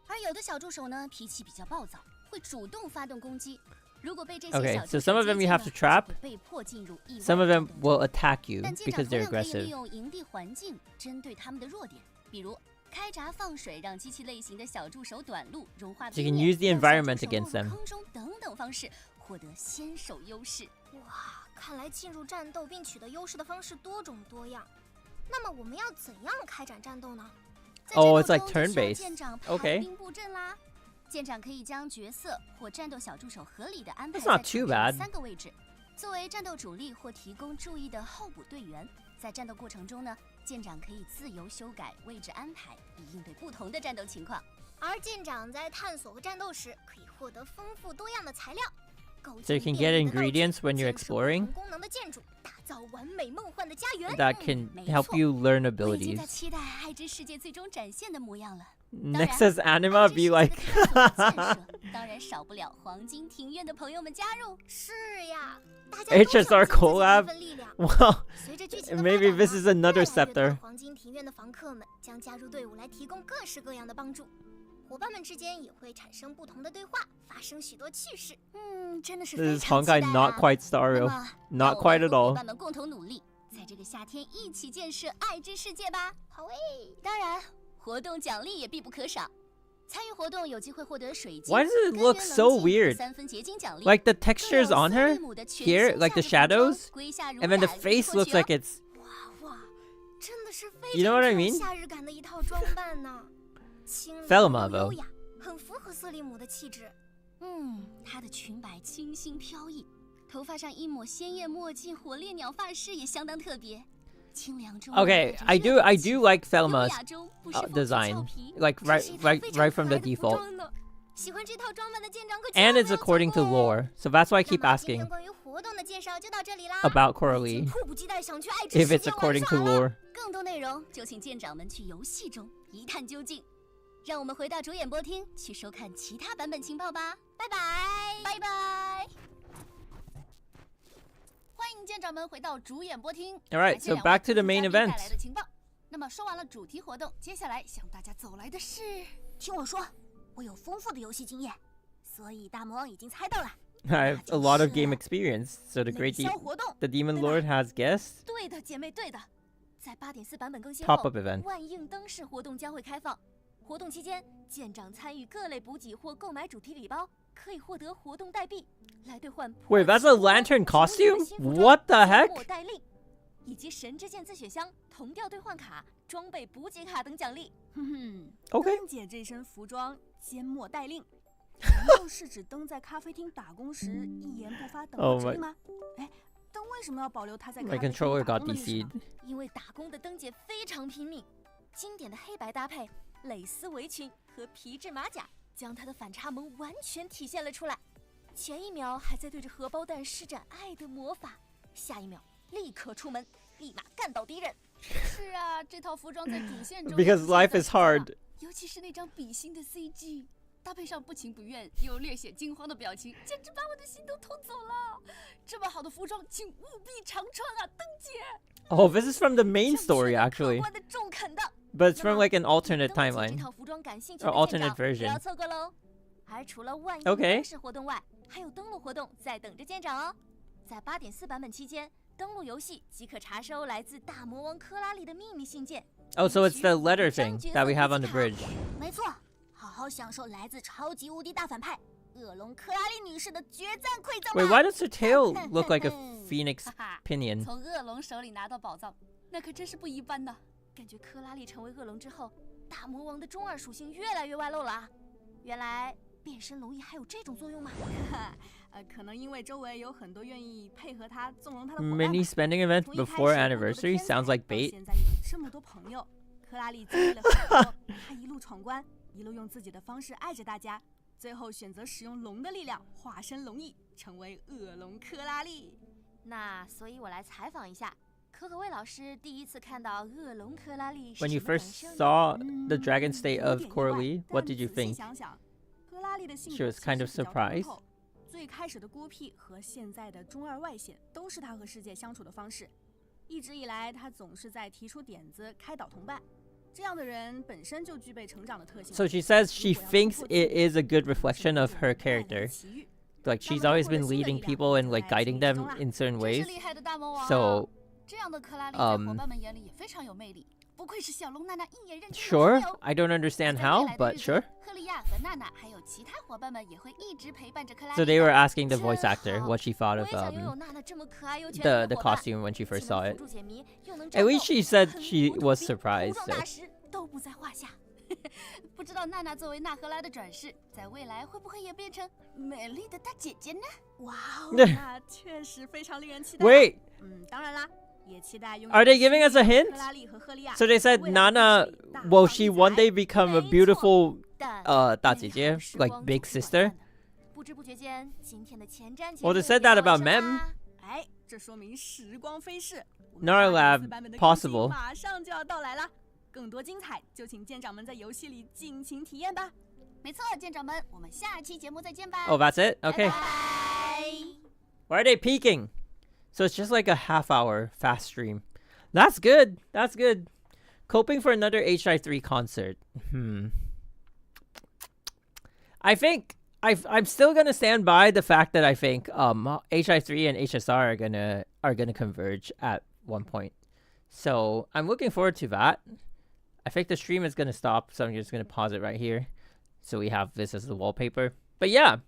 而有的小助手呢，脾气比较暴躁，会主动发动攻击。如果被这些 Okay, 小 so 助手 some of them 接 you 近 have to 了 trap. 就会被迫进入意外 Some of 战 them 斗 will 中 attack you 但舰长 because 同 they're 样可以利 aggressive. 用营地环境针对他们的弱点，比如开闸放水，让机器类型的小助手短路，融化 So you 冰 can 面， use the 让小 environment 助手 against 落入 them. 坑中等等方式获得先手优势。哇，看来进入战斗并取得优势的方式多种多样。那么我们要怎样开展战斗呢？在 Oh, 战 it's 斗 like 中就需要 turn-based. 舰长 Okay. 排兵布阵啦。舰长可以将角色或战斗小助手合理的安排 That's 在 not 场 too 上 bad. 3个位置，作为战斗主力或提供注意的候补队员。在战斗过程中呢，舰长可以自由修改位置安排，以应对不同的战斗情况。而舰长在探索和战斗时，可以获得丰富多样的材料，构 So you 建 can 便 get 利的道具 ingredients when you're 建设不同 exploring 功能的建筑，打造完美梦幻的家园。 that can 没 help 错 you learn 我已经在 abilities. 期待爱之世界最终展现的模样了。 Next says anima, be like. 当然少不了黄金庭院的朋友们加入。是呀，大家 HSR collab? Well, 随着剧情的 maybe 发展 this 呢 is another 越来越多 scepter. 黄金庭院的房客们将加入队伍来提供各式各样的帮助，伙伴们之间也会产生不同的对话，发生许多趣事。真的是 This 非 is 常期待 Honkai 啊 not quite 那 Stario. 么 Not 让我 quite 们 at 和 all. 伙伴们共同努力，在这个夏天一起建设爱之世界吧。好诶，当然，活动奖励也必不可少。参与活动有机会获得水晶、 Why does it look 根源 so 冷镜 weird? 3分结晶奖励。 Like the 更 textures 有 on 斯 her 利姆的全 here, 新 like the 夏日服装 shadows, 归夏如 and then the 雅 face 可以 looks 获 like 取哦 it's. 哇，真的是非 You know 常 what I 有 mean? 夏日感的一套装扮呢，清 Thelma, 凉 though. 优雅，很符合瑟利姆的气质。她的裙摆清新飘逸，头发上一抹鲜艳墨镜，火烈鸟发饰也相当特别。清凉中 Okay, 带着 I 热 do 气 like 优 Thelma's 雅中不失讽刺 design, 俏皮 like 这是一套 right 非常 right from 可 the 爱的服 default, 装呢。喜欢这套装扮的舰长可 and 千万 it's 不要错 according to 过哦。 lore. So that's why I 那 keep 么今 asking. 天关于活动的介绍 about Coralie 迫不及待想去爱知 if 世 it's 界玩 according to 耍了。 lore. 更多内容就请舰长们去游戏中一探究竟。让我们回到主演播厅去收看其他版本情报吧。拜拜，拜拜。欢迎舰长们回到主演播厅。 Alright, so back to the main event. 带来的情报。那么说完了主题活动，接下来向大家走来的是，听我说，我有丰富的游戏经验，所以大魔王已经猜到了。 I have a lot of game experience, so the great 内销活动 the Demon Lord has guests. 对的，姐妹，对的。在8.4版本更新 Top 后 up event. 万应灯饰活动将会开放。活动期间，舰长参与各类补给或购买主题礼包，可以获得活动代币来兑换。 Wait, that's a lantern costume? What the heck? 末代令，以及神之剑自选箱、铜吊兑换卡、装备补给卡等奖励。哼哼 OK 灯姐这身服装缄默待令，难道是指灯在咖啡厅打工时一言不发等 Oh 候指 my- 令吗？哎，灯为什么要保留她在咖 My 啡厅 controller 打 got 工的历史 DC'd. 呢？因为打工的灯姐非常拼命，经典的黑白搭配、蕾丝围裙和皮质马甲，将她的反差萌完全体现了出来。前一秒还在对着荷包蛋施展爱的魔法，下一秒立刻出门，立马干倒敌人。是啊，这套服装在主线中 Because life is hard. 尤其是那张比心的 CG， 搭配上不情不愿又略显惊慌的表情，简直把我的心都偷走了。这么好的服装，请务必常穿啊，灯姐！ Oh, this is from the main story 这么 actually, 可观的中肯的。 but it's from like an 对 alternate 灯姐 timeline. 这套服装感兴趣 Or 的 alternate 舰长不要 version. 错过喽。而除了万应 OK 灯饰活动外，还有登录活动在等着舰长哦。在8.4版本期间，登录游戏即可查收来自大魔王科拉利的秘密信件。 Oh, so it's the letter thing that we have on the bridge. 没错，好好享受来自超级无敌大反派恶龙科拉利女士的决战馈赠吧。 Wait, why does her tail look like a phoenix 哈哈， pinion? 从恶龙手里拿到宝藏，那可真是不一般呢。感觉科拉利成为恶龙之后，大魔王的中二属性越来越外露了啊！原来变身龙翼还有这种作用吗？可能因为周围有很多愿意配合他纵容他的伙伴 Mini 们。 spending event 从一开 before 始孤独的 anniversary 天才 sounds like 到 bait. 现在有这么多朋友，克拉丽经历了很多，他一路闯关，一路用自己的方式爱着大家，最后选择使用龙的力量化身龙翼，成为恶龙克拉丽。那所以，我来采访一下可可魏老师，第一次看到恶龙克拉丽是 When 什 you 么感 first 受呢？ saw the dragon state 有 of 点意外 Coralie, 但 what did you 仔细 think? 想想，克拉丽的性 She 格 was kind of 其实比较 surprised. 通透，最开始的孤僻和现在的中二外显，都是他和世界相处的方式。一直以来，他总是在提出点子，开导同伴。这样的人本身就具备成长的特性。 So she says she thinks it is a good reflection of her character. Like she's always been leading people and like guiding them in certain 真 ways. 是厉害的大魔王啊 So 这样的克拉丽在伙伴们眼里也非常有魅力，不愧是小龙娜娜一眼认出的 sure, 朋友。 I don't understand 在 how, 未来的 but 日子 sure. 赫利亚和娜娜还有其他伙伴们也会一直陪伴着克拉丽 So 的。 they were asking the voice 真 actor 好 what she thought 我 of 也想拥有娜娜这么可爱又全 the 能 the 的伙伴， costume when she 既 first 能 saw 辅 it. 助解谜，又能 At 战斗， least she said 很 she 无土 was 兵 surprised. 武装 So 大师都不在话下。不知道娜娜作为纳赫拉的转世，在未来会不会也变成美丽的大姐姐呢？哇哦，那确实非常令人期待。 Wait, 当然啦，也期待拥有 are they giving us a hint? 克拉丽和赫利亚。 So they said 未来的 Nana 日子里大 will 放 she 异 one 彩 day become a 没错 beautiful 但大美姐姐好时 like 光 big 总是短 sister? 暂的不知不觉间，今天的前瞻 Well, they 节目 said that 也到 about 尾声 Mem. 啦哎，这说明时光飞逝。 Nara 我们 Lab 8.4版本的更新 possible. 马上就要到来了，更多精彩就请舰长们在游戏里尽情体验吧。没错，舰长们，我们下期节目再见吧。 Oh, that's it? 拜 Okay. 拜 Why are they peeking? So it's just like a half-hour fast stream. That's good. That's good. Coping for another HI3 concert. I think I'm still gonna stand by the fact that I think HI3 and HSR are gonna converge at one point. So I'm looking forward to that. I think the stream is gonna stop, so I'm just gonna pause it right here, so we have this as the wallpaper. But yeah,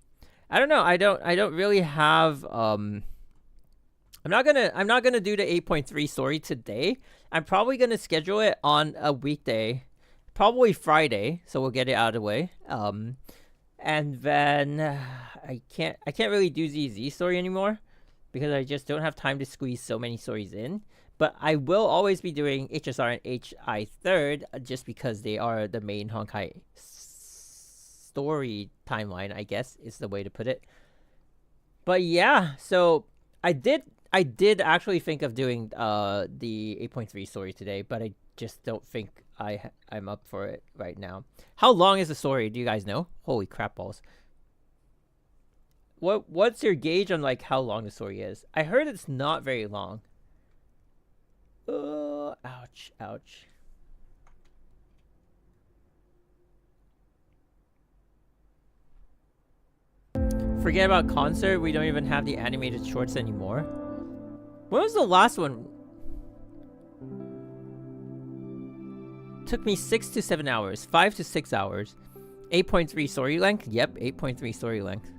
I don't know. I don't really have I'm not gonna do the 8.3 story today. I'm probably gonna schedule it on a weekday, probably Friday, so we'll get it out of the way. And then I can't really do ZZ story anymore because I just don't have time to squeeze so many stories in. But I will always be doing HSR and HI third just because they are the main Honkai story timeline, I guess is the way to put it. But yeah, so I did actually think of doing the 8.3 story today, but I just don't think I'm up for it right now. How long is the story? Do you guys know? Holy crap balls. What's your gauge on like how long the story is? I heard it's not very long. Ouch, ouch. Forget about concert, we don't even have the animated shorts anymore. When was the last one? Took me 6 to 7 hours, 5 to 6 hours. 8.3 story length? Yep, 8.3 story length.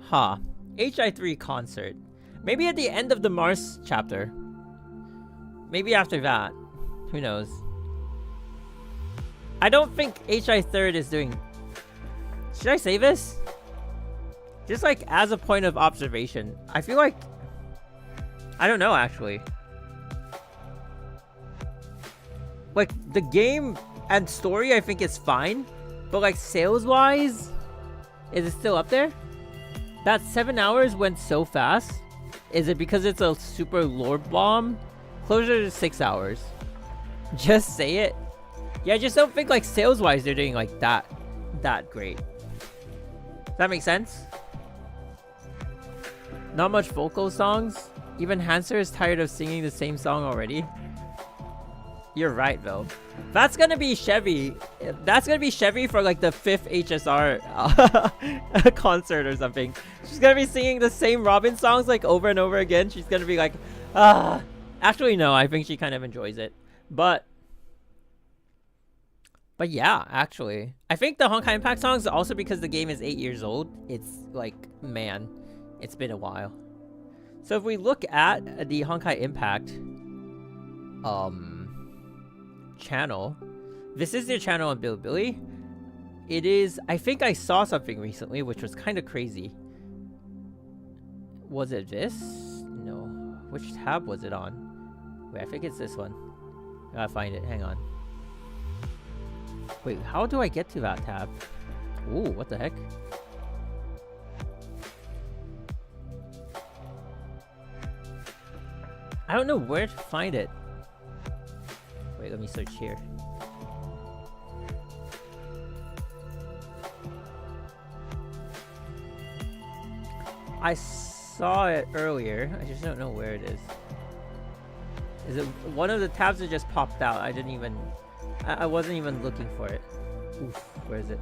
Huh. HI3 concert. Maybe at the end of the Mars chapter. Maybe after that. Who knows? I don't think HI third is doing... Should I say this? Just like as a point of observation. I feel like... I don't know actually. Like the game and story I think is fine. But like sales wise... Is it still up there? That 7 hours went so fast. Is it because it's a super lore bomb? Closer to 6 hours. Just say it. Yeah, I just don't think like sales wise they're doing like that great. Does that make sense? Not much vocal songs. Even Hanser is tired of singing the same song already. You're right though. That's gonna be Chevy. That's gonna be Chevy for like the 5th HSR concert or something. She's gonna be singing the same Robin songs like over and over again. She's gonna be like, Actually, no. I think she kind of enjoys it. But yeah, actually. I think the Honkai Impact songs, also because the game is 8 years old, it's like, man, it's been a while. So if we look at the Honkai Impact channel, this is their channel on Bilibili. It is, I think I saw something recently which was kind of crazy. Was it this? No. Which tab was it on? Wait, I think it's this one. I gotta find it, hang on. Wait, how do I get to that tab? Ooh, what the heck? I don't know where to find it. Wait, let me search here. I saw it earlier. I just don't know where it is. Is it one of the tabs that just popped out? I didn't even... I wasn't even looking for it. Oof, where is it?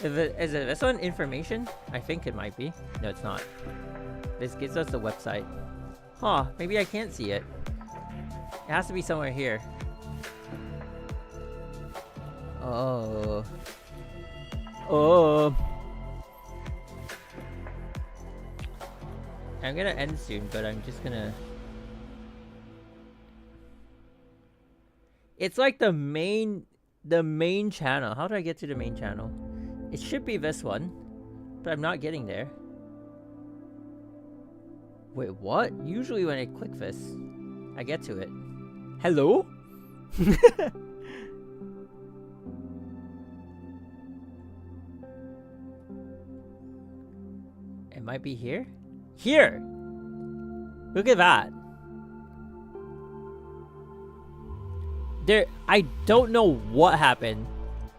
Is it this one? Information? I think it might be. No, it's not. This gives us the website. Huh, maybe I can't see it. It has to be somewhere here. Oh. Oh. I'm gonna end soon, but I'm just gonna... It's like the main channel. How do I get to the main channel? It should be this one, but I'm not getting there. Wait, what? Usually when I click this, I get to it. Hello? It might be here? Here! Look at that. I don't know what happened,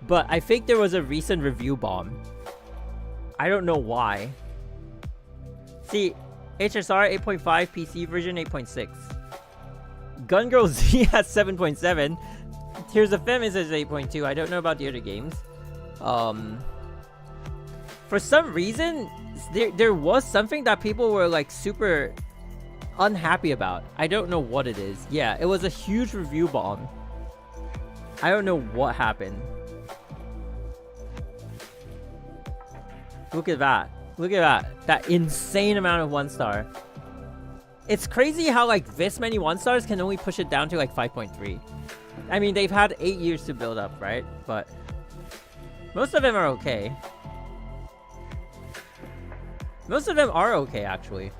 but I think there was a recent review bomb. I don't know why. See, HSR 8.5, PC version 8.6. Gun Girl Z has 7.7. Here's the Femme says 8.2. I don't know about the other games. For some reason, there was something that people were like super unhappy about. I don't know what it is. Yeah, it was a huge review bomb. I don't know what happened. Look at that. Look at that. That insane amount of 1-star. It's crazy how like this many 1-stars can only push it down to like 5.3. I mean, they've had 8 years to build up, right? But most of them are okay. Most of them are okay, actually.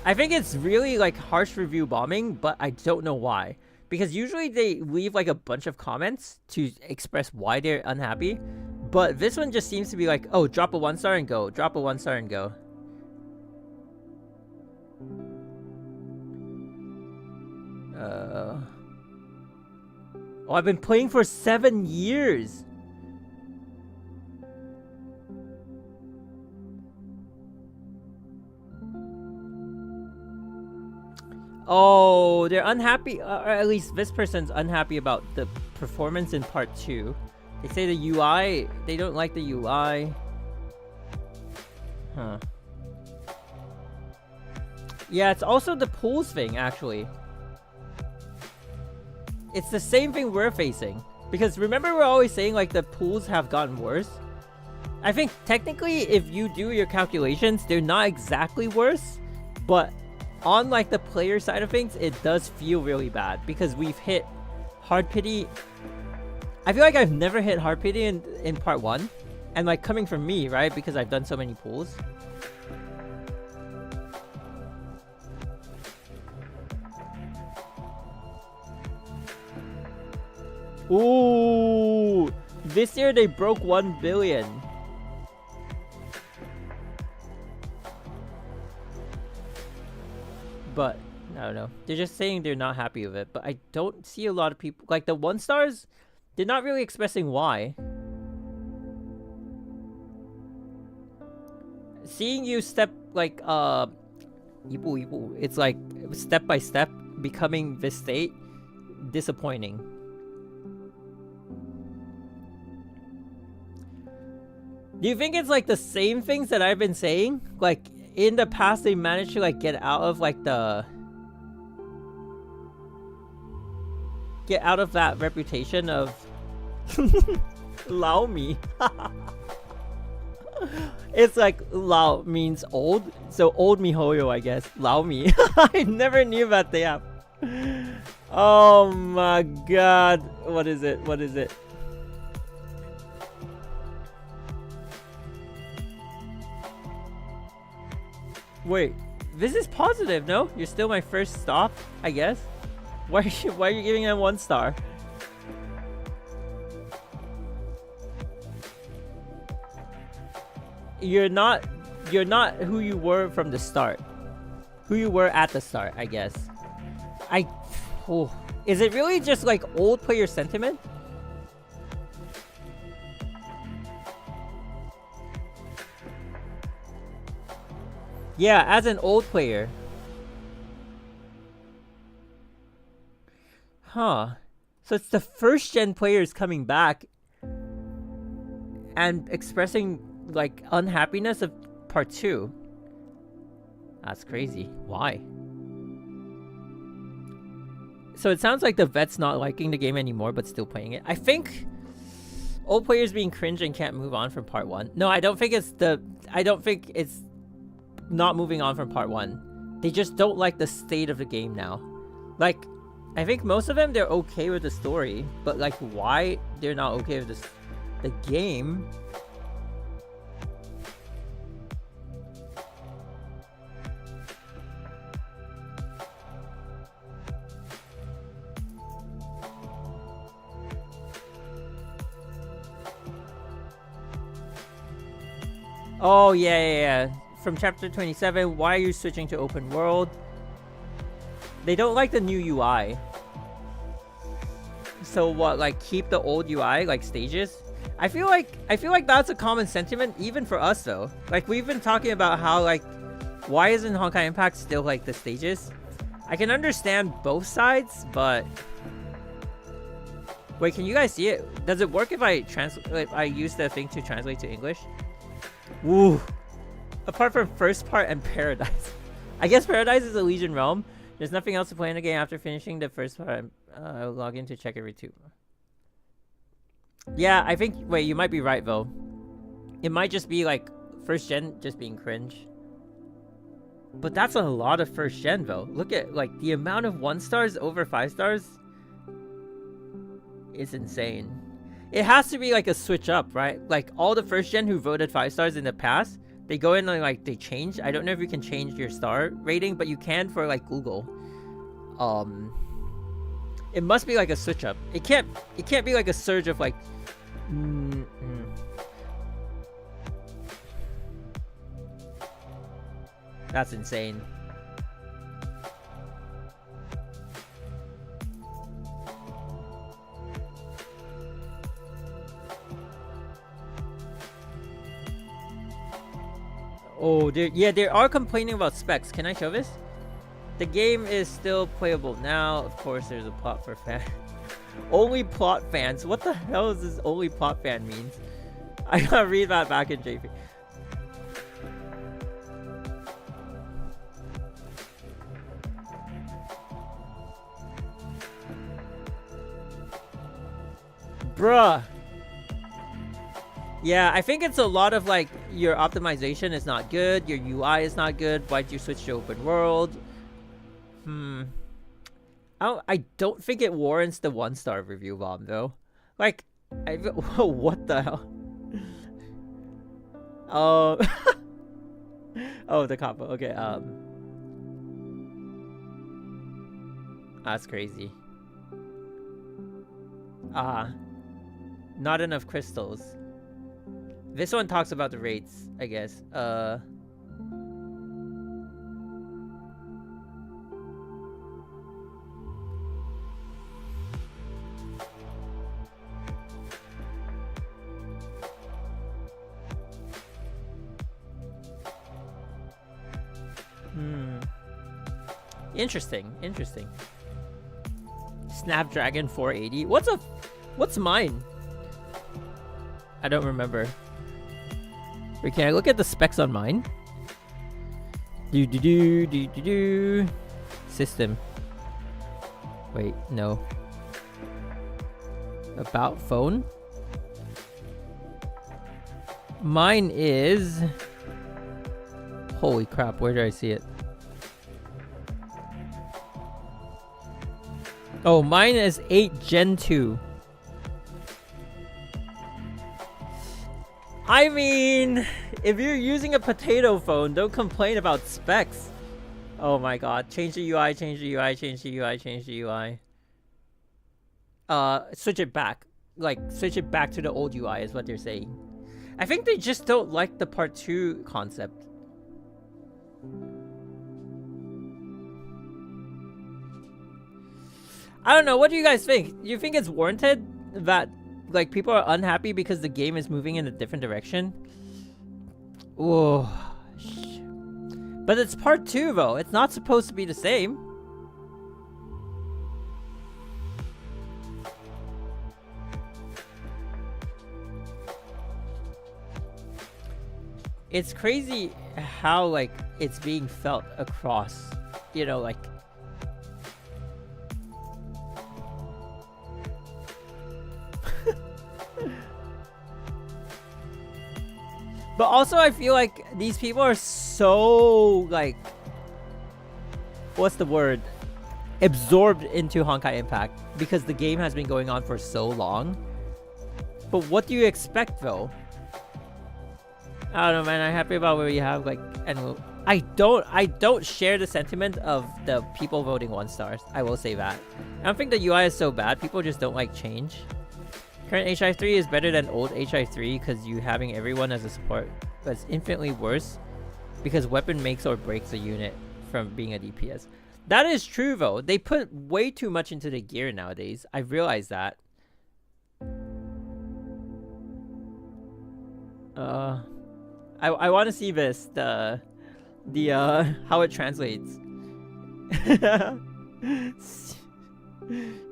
I think it's really like harsh review bombing, but I don't know why. Because usually they leave like a bunch of comments to express why they're unhappy. But this one just seems to be like, oh, drop a 1-star and go. Drop a 1-star and go. Oh, I've been playing for 7 years. Oh, they're unhappy, or at least this person's unhappy about the performance in part 2. They say the UI, they don't like the UI. Huh. Yeah, it's also the pools thing, actually. It's the same thing we're facing. Because remember we're always saying like the pools have gotten worse? I think technically if you do your calculations, they're not exactly worse. But on like the player side of things, it does feel really bad. Because we've hit hard pity. I feel like I've never hit hard pity in part 1. And like coming from me, right? Because I've done so many pools. Ooh, this year they broke 1 billion. But I don't know. They're just saying they're not happy with it. But I don't see a lot of people like the 1-stars. They're not really expressing why. Seeing you step like it's like step by step becoming this state, disappointing. Do you think it's like the same things that I've been saying? Like in the past they managed to like get out of like the that reputation of Lao me. It's like Lao means old, so old mihoyo, I guess. Lao me. I never knew about the app. Oh my god. What is it? What is it? Wait, this is positive, no? You're still my first stop, I guess. Why are you giving them 1 star? You're not who you were from the start. Who you were at the start, I guess. Is it really just like old player sentiment? Yeah, as an old player. Huh. So it's the first gen players coming back and expressing like unhappiness of part 2. That's crazy. Why? So it sounds like the vet's not liking the game anymore but still playing it. I think old players being cringe and can't move on from part 1. No, I don't think it's not moving on from part 1. They just don't like the state of the game now. Like, I think most of them, they're okay with the story, but like why they're not okay with the game. Oh yeah. From chapter 27, why are you switching to open world? They don't like the new UI. So what, like keep the old UI, like stages? I feel like that's a common sentiment even for us though. Like we've been talking about how like why isn't Honkai Impact still like the stages? I can understand both sides, but wait, can you guys see it? Does it work if I use the thing to translate to English? Woo. Apart from first part and Paradise. I guess Paradise is Elysian Realm. There's nothing else to play in the game after finishing the first part. I'll log in to check every 2. Yeah, I think... Wait, you might be right, though. It might just be, like, first gen just being cringe. But that's a lot of first gen, though. Look at, like, the amount of 1 stars over 5 stars is insane. It has to be, like, a switch up, right? Like, all the first gen who voted 5 stars in the past... They go in and like they change. I don't know if you can change your star rating, but you can for like Google. It must be like a switch up. It can't be like a surge of like That's insane. Oh, they are complaining about specs. Can I show this? The game is still playable now. Of course, there's a plot for fans. Only plot fans. What the hell does this only plot fan means? I gotta read that back in JP. Bruh. Yeah, I think it's a lot of like your optimization is not good, your UI is not good. Why'd you switch to open world? I don't think it warrants the 1-star review bomb though. Like, what the hell? Oh, the combo. Okay. That's crazy. Not enough crystals. This one talks about the rates, I guess. Interesting. Snapdragon 480. What's mine? I don't remember. Wait, can I look at the specs on mine? System. Wait, no. About phone? Mine is... Holy crap, where did I see it? Oh, mine is 8 Gen 2. I mean, if you're using a potato phone, don't complain about specs. Oh my god. Change the UI, change the UI, change the UI, change the UI. Switch it back. Like, switch it back to the old UI is what they're saying. I think they just don't like the part 2 concept. I don't know. What do you guys think? Do you think it's warranted that like people are unhappy because the game is moving in a different direction? Oh, but it's part 2 though. It's not supposed to be the same. It's crazy how like it's being felt across, you know, like but also I feel like these people are so like, what's the word? Absorbed into Honkai Impact because the game has been going on for so long. But what do you expect though? I don't know, man. I'm happy about what we have. Like, and I don't share the sentiment of the people voting 1 stars. I will say that. I don't think the UI is so bad. People just don't like change. Current HI3 is better than old HI3 because you having everyone as a support. But it's infinitely worse because weapon makes or breaks a unit from being a DPS. That is true though. They put way too much into the gear nowadays. I've realized that. I want to see this, the how it translates.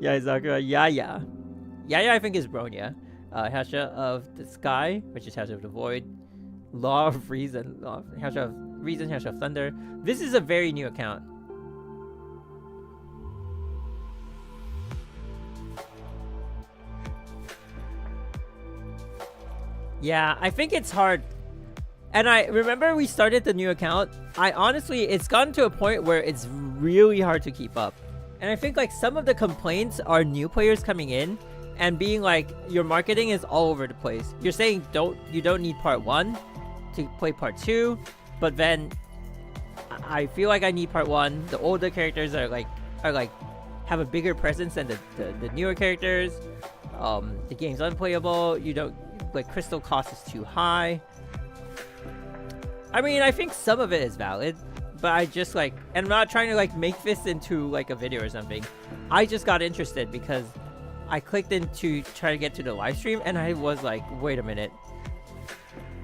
Yeah, Zakura, yeah. I think is Bronya. Hasha of the Sky, which is Hasha of the Void. Law of Reason, Hasha of Reason, Hasha of Thunder. This is a very new account. Yeah, I think it's hard. And I remember we started the new account. It's gotten to a point where it's really hard to keep up. And I think like some of the complaints are new players coming in and being like, your marketing is all over the place. You're saying you don't need part 1 to play part 2, but then I feel like I need part 1. The older characters are like have a bigger presence than the newer characters. The game's unplayable. You don't like, crystal cost is too high. I mean, I think some of it is valid, but I just like, and I'm not trying to like make this into like a video or something. I just got interested because I clicked in to try to get to the live stream, and I was like, wait a minute.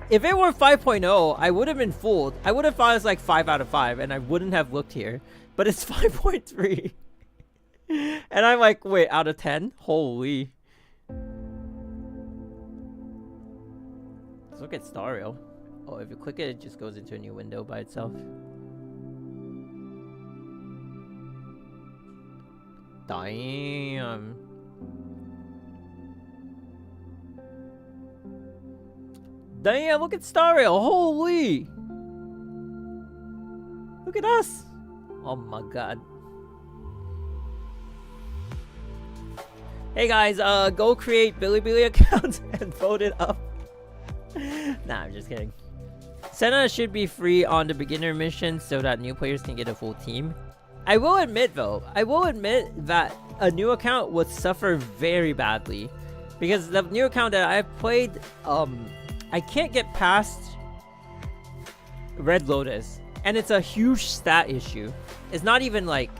If it were 5.0, I would have been fooled. I would have thought it was like 5 out of 5, and I wouldn't have looked here. But it's 5.3. And I'm like, wait, out of 10? Holy. Let's look at Star Rail. Oh, if you click it, it just goes into a new window by itself. Damn. Damn, look at Star Rail. Holy. Look at us. Oh my god. Hey guys, go create Bilibili accounts and vote it up. Nah, I'm just kidding. Senna should be free on the beginner mission so that new players can get a full team. I will admit though, that a new account would suffer very badly. Because the new account that I've played, I can't get past Red Lotus. And it's a huge stat issue. It's not even like,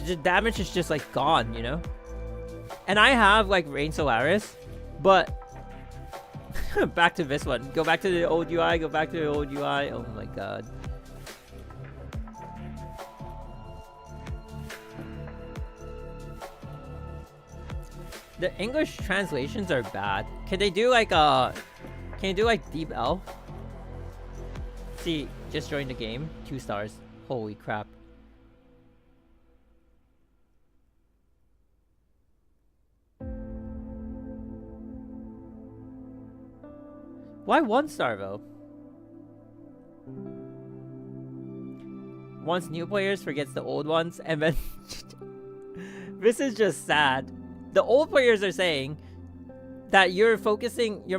the damage is just like gone, you know? And I have like Rain Solaris, but back to this one. Go back to the old UI, go back to the old UI. Oh my god. The English translations are bad. Can they do like Deep L? See, just joined the game. 2 stars. Holy crap. Why 1 star though? Once new players forgets the old ones, and then this is just sad. The old players are saying that your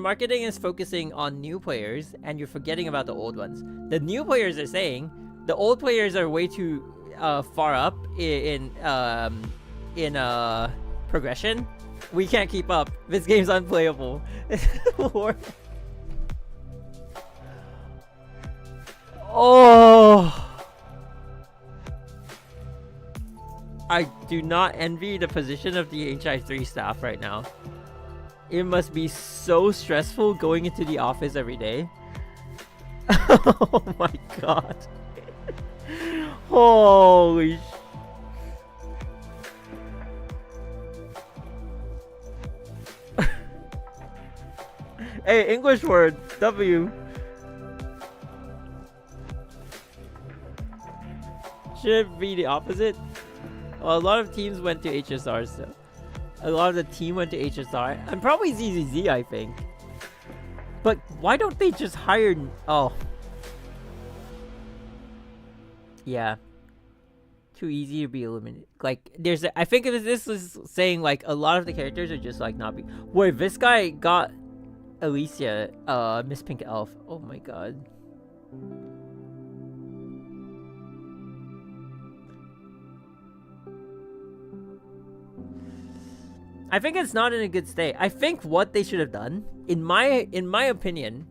marketing is focusing on new players and you're forgetting about the old ones. The new players are saying the old players are way too far up in progression. We can't keep up. This game's unplayable. Oh, I do not envy the position of the HI3 staff right now. It must be so stressful going into the office every day. Oh my god. Holy Hey, English word. W. Should it be the opposite? Well, a lot of teams went to HSR, so a lot of the team went to HSR. And probably ZZZ, I think. But why don't they just hire... Oh. Yeah. Too easy to be eliminated. Like, there's... I think this is saying, like, a lot of the characters are just, like, not be... Wait, this guy got Alicia, Miss Pink Elf. Oh my god. I think it's not in a good state. I think what they should have done, in my opinion,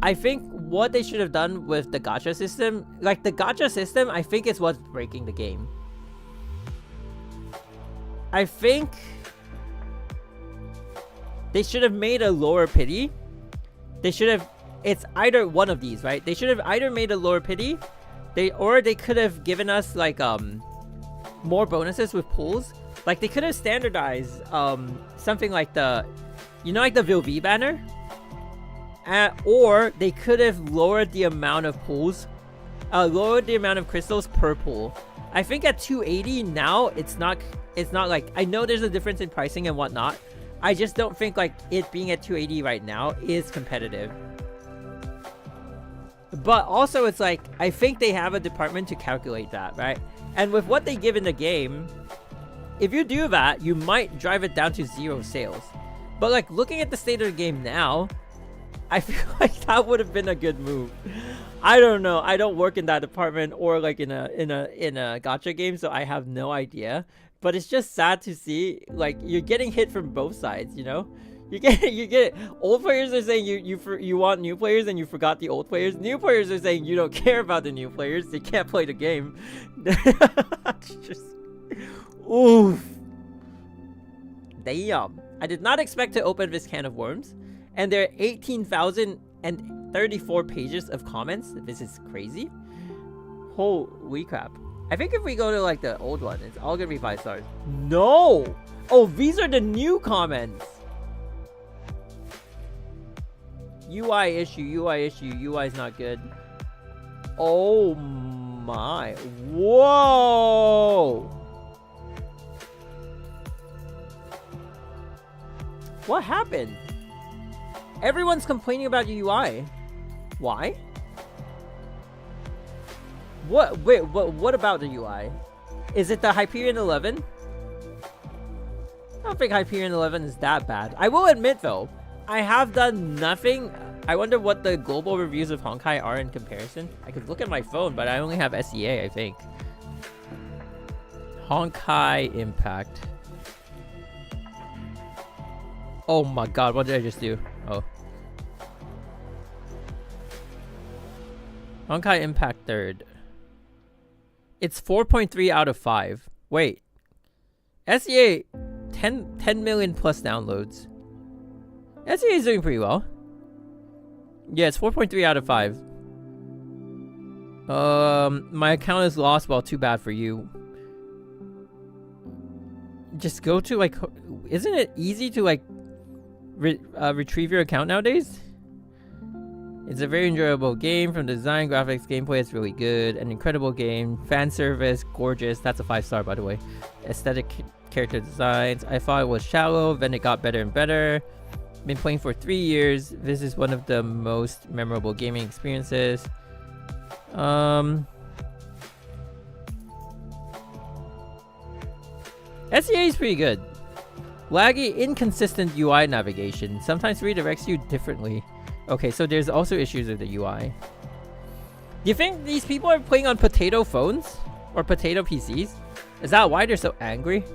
I think what they should have done with the gacha system, like the gacha system, I think is what's breaking the game. I think they should have made a lower pity. They should have, it's either one of these, right? They should have either made a lower pity, or they could have given us like more bonuses with pools. Like, they could have standardized something like the, you know, like the VLV banner? Or they could have lowered the amount of pools, lowered the amount of crystals per pool. I think at 280 now, it's not like, I know there's a difference in pricing and whatnot. I just don't think like it being at 280 right now is competitive. But also it's like, I think they have a department to calculate that, right? And with what they give in the game, if you do that, you might drive it down to 0 sales. But like looking at the state of the game now, I feel like that would have been a good move. I don't know. I don't work in that department or like in a gacha game, so I have no idea. But it's just sad to see, like, you're getting hit from both sides, you know? You get old players are saying you want new players and you forgot the old players. New players are saying you don't care about the new players. They can't play the game. Just oof. Damn. I did not expect to open this can of worms. And there are 18,034 pages of comments. This is crazy. Holy crap. I think if we go to like the old one, it's all gonna be 5 stars. No! Oh, these are the new comments. UI issue, UI is not good. Oh my. Whoa! What happened? Everyone's complaining about the UI. Why? What about the UI? Is it the Hyperion 11? I don't think Hyperion 11 is that bad. I will admit though, I have done nothing. I wonder what the global reviews of Honkai are in comparison. I could look at my phone, but I only have SEA, I think. Honkai Impact. Oh my god, what did I just do? Oh. Honkai Impact 3rd. It's 4.3 out of 5. Wait. SEA 10 million plus downloads. SEA is doing pretty well. Yeah, it's 4.3 out of 5. My account is lost. Well, too bad for you. Just go to like, isn't it easy to like retrieve your account nowadays? It's a very enjoyable game. From design, graphics, gameplay, it's really good. An incredible game. Fan service, gorgeous. That's a 5-star, by the way. Aesthetic, character designs. I thought it was shallow, then it got better and better. Been playing for 3 years. This is one of the most memorable gaming experiences. SEA is pretty good. Laggy, inconsistent UI navigation. Sometimes redirects you differently. Okay, so there's also issues with the UI. Do you think these people are playing on potato phones? Or potato PCs? Is that why they're so angry?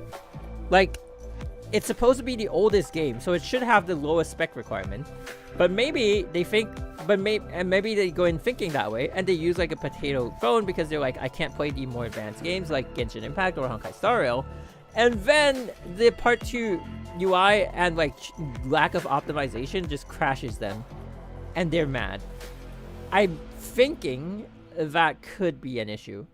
Like, it's supposed to be the oldest game, so it should have the lowest spec requirement. But maybe they think, maybe they go in thinking that way, and they use like a potato phone because they're like, I can't play the more advanced games like Genshin Impact or Honkai Star Rail. And then the part 2 UI and like lack of optimization just crashes them. And they're mad. I'm thinking that could be an issue.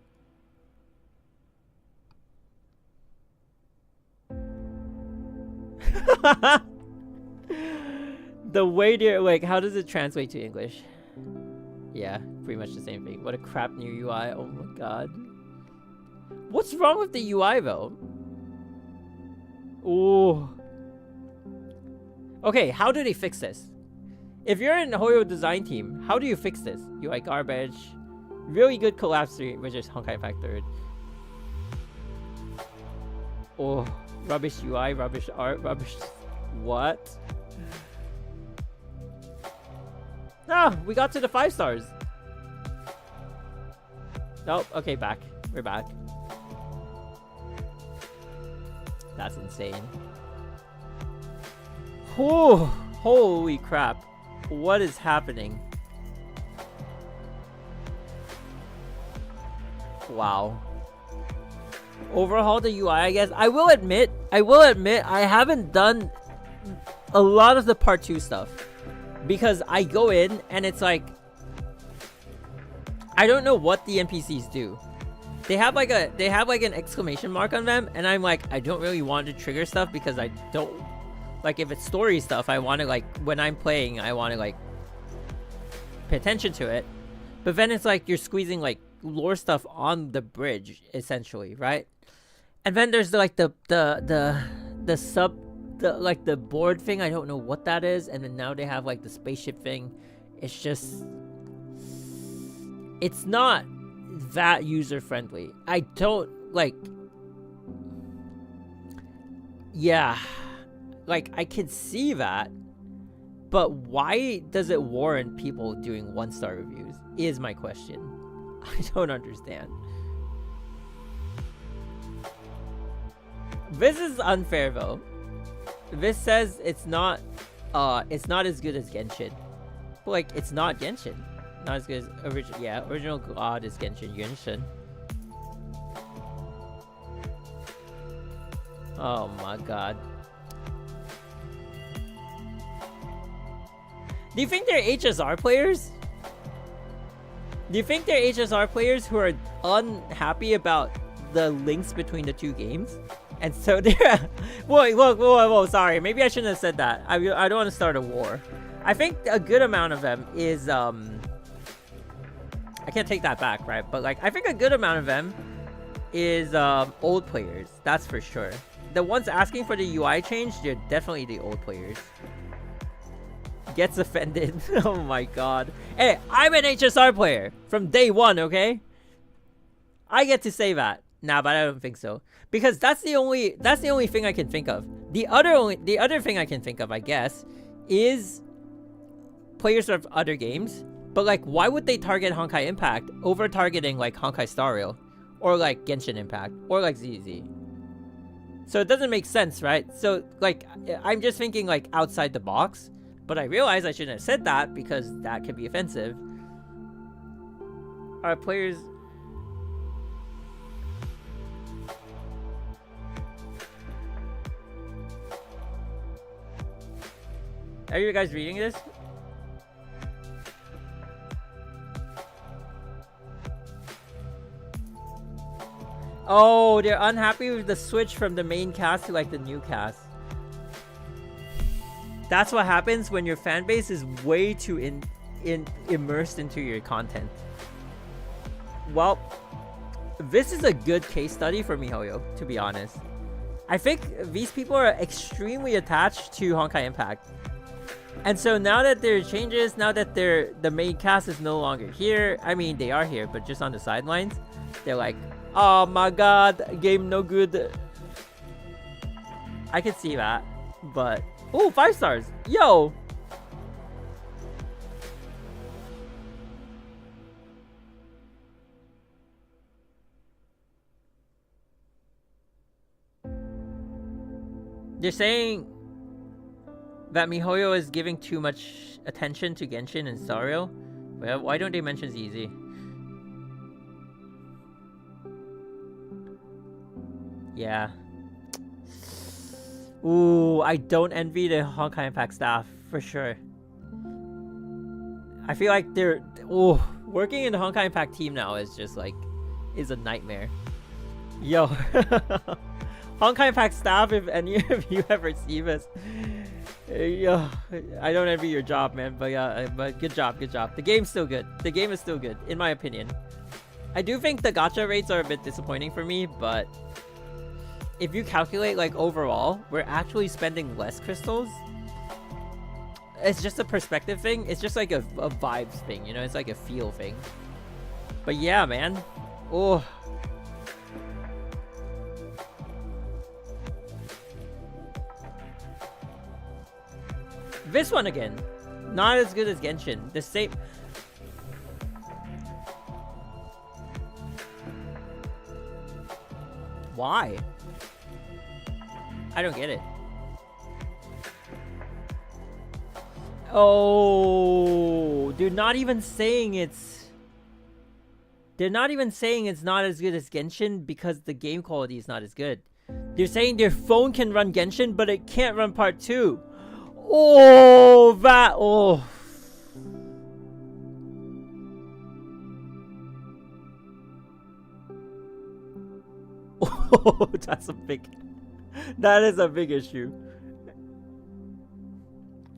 The way they're like, how does it translate to English? Yeah, pretty much the same thing. What a crap new UI. Oh my god. What's wrong with the UI though? Ooh. Okay, how do they fix this? If you're in the Hoyo design team, how do you fix this? UI garbage. Really good collapse rate, which is Honkai Impact 3rd. Oh, rubbish UI, rubbish art, rubbish... What? Ah, we got to the 5 stars. Nope, okay, back. We're back. That's insane. Whew, holy crap. What is happening? Wow. Overhaul the UI, I guess. I will admit, I haven't done a lot of the part 2 stuff. Because I go in and it's like, I don't know what the NPCs do. They have like an exclamation mark on them, and I'm like, I don't really want to trigger stuff because I don't like, if it's story stuff, I want to like, when I'm playing, I want to like pay attention to it. But then it's like you're squeezing like lore stuff on the bridge essentially, right? And then there's like the board thing. I don't know what that is. And then now they have like the spaceship thing. It's just, it's not that user friendly. I don't like, yeah, like I can see that, but why does it warrant people doing 1-star reviews is my question. I don't understand. This is unfair though. This says it's not it's not as good as Genshin. But like, it's not Genshin. Not as good as original. Yeah, original god is Genshin. Oh my god. Do you think they're HSR players? Do you think they're HSR players who are unhappy about the links between the two games? And so they're... Whoa, sorry. Maybe I shouldn't have said that. I don't want to start a war. I think a good amount of them is... I can't take that back, right? But like, I think a good amount of them is old players. That's for sure. The ones asking for the UI change, they're definitely the old players. Gets offended. Oh my god. Hey, I'm an HSR player from day one, okay? I get to say that. Nah, but I don't think so. Because that's the only thing I can think of. The other thing I can think of, I guess, is players of other games. But like, why would they target Honkai Impact over targeting like Honkai Star Rail, or like Genshin Impact, or like ZZZ? So it doesn't make sense, right? So like, I'm just thinking like outside the box. But I realize I shouldn't have said that because that could be offensive. Are players... Are you guys reading this? Oh, they're unhappy with the switch from the main cast to like the new cast. That's what happens when your fan base is way too immersed into your content. Well, this is a good case study for MiHoYo, to be honest. I think these people are extremely attached to Honkai Impact. And so now that there are changes, now that the main cast is no longer here, I mean, they are here, but just on the sidelines, they're like, oh my god, game no good. I can see that, but... Oh, 5 stars. Yo. They're saying that MiHoYo is giving too much attention to Genshin and Star Rail. Well, why don't they mention ZZ? Yeah. Ooh, I don't envy the Honkai Impact staff, for sure. I feel like they're... Ooh, working in the Honkai Impact team now is just like... is a nightmare. Yo. Honkai Impact staff, if any of you ever see this... Yo, I don't envy your job, man, but yeah, but good job. The game's still good. The game is still good, in my opinion. I do think the gacha rates are a bit disappointing for me, but... if you calculate like overall, we're actually spending less crystals. It's just a perspective thing. It's just like a vibes thing, you know? It's like a feel thing. But yeah, man. Oh. This one again. Not as good as Genshin. The same... Why? I don't get it. Oh, they're not even saying it's... They're not even saying it's not as good as Genshin because the game quality is not as good. They're saying their phone can run Genshin, but it can't run part 2. Oh, that... Oh. Oh, that's a big... That is a big issue.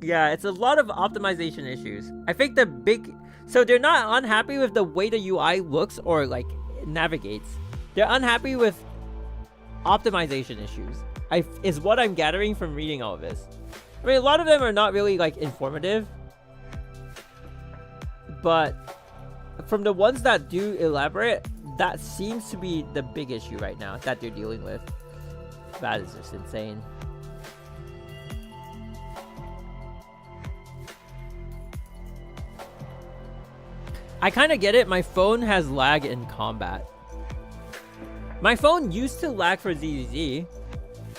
Yeah, it's a lot of optimization issues. I think the big... So they're not unhappy with the way the UI looks or like navigates. They're unhappy with optimization issues. Is what I'm gathering from reading all of this. I mean, a lot of them are not really like informative. But from the ones that do elaborate, that seems to be the big issue right now that they're dealing with. That is just insane. I kind of get it. My phone has lag in combat. My phone used to lag for ZZZ.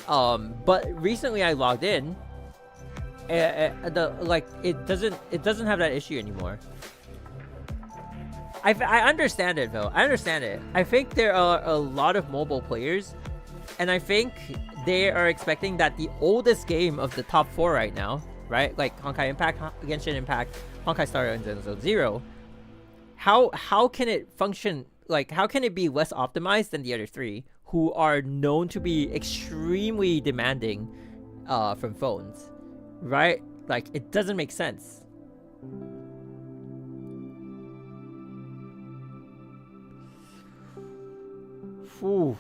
But recently I logged in. it doesn't have that issue anymore. I understand it though. I understand it. I think there are a lot of mobile players, and I think they are expecting that the oldest game of the top 4 right now, right? Like Honkai Impact, Genshin Impact, Honkai Star Rail, and ZZZ Zero. How can it function? Like, how can it be less optimized than the other 3, who are known to be extremely demanding from phones, right? Like, it doesn't make sense. Ooh.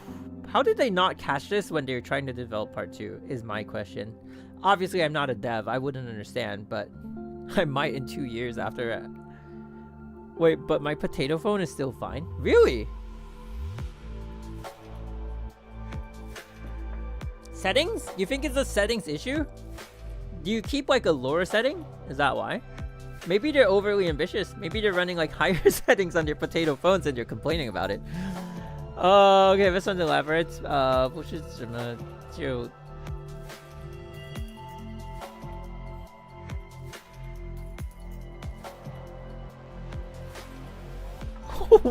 How did they not catch this when they were trying to develop part 2 is my question. Obviously, I'm not a dev. I wouldn't understand, but I might in 2 years after it. Wait, but my potato phone is still fine? Really? Settings? You think it's a settings issue? Do you keep like a lower setting? Is that why? Maybe they're overly ambitious. Maybe they're running like higher settings on their potato phones and they're complaining about it. Okay, this one's elaborate. Which is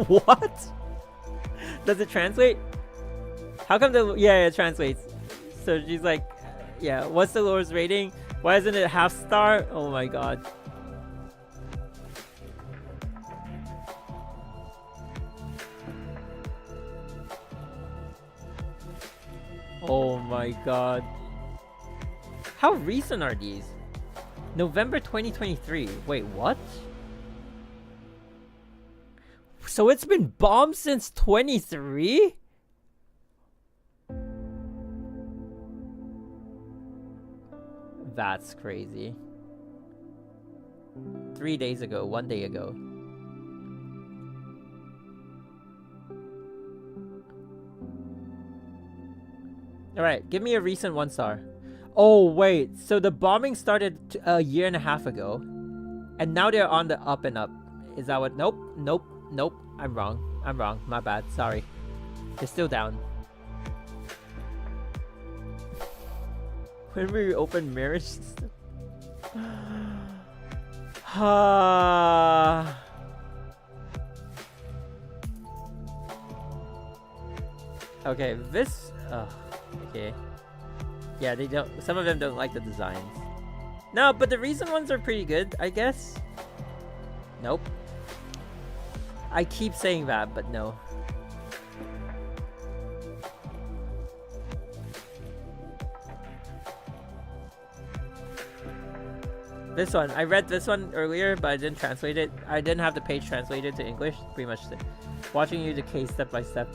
what? Does it translate? How come yeah, it translates. So she's like, yeah, what's the lowest rating? Why isn't it half star? Oh my god. Oh my god. How recent are these? November 2023. Wait, what? So it's been bombed since 23? That's crazy. 3 days ago, 1 day ago. Alright, give me a recent 1 star. Oh, wait. So the bombing started a year and a half ago. And now they're on the up and up. Is that what? Nope. Nope. Nope. I'm wrong. I'm wrong. My bad. Sorry. They're still down. When we open marriage system. Okay, this... okay. Yeah, they don't... Some of them don't like the designs. No, but the recent ones are pretty good, I guess. Nope. I keep saying that, but no. This one, I read this one earlier, but I didn't translate it. I didn't have the page translated to English. Pretty much watching you the case step by step.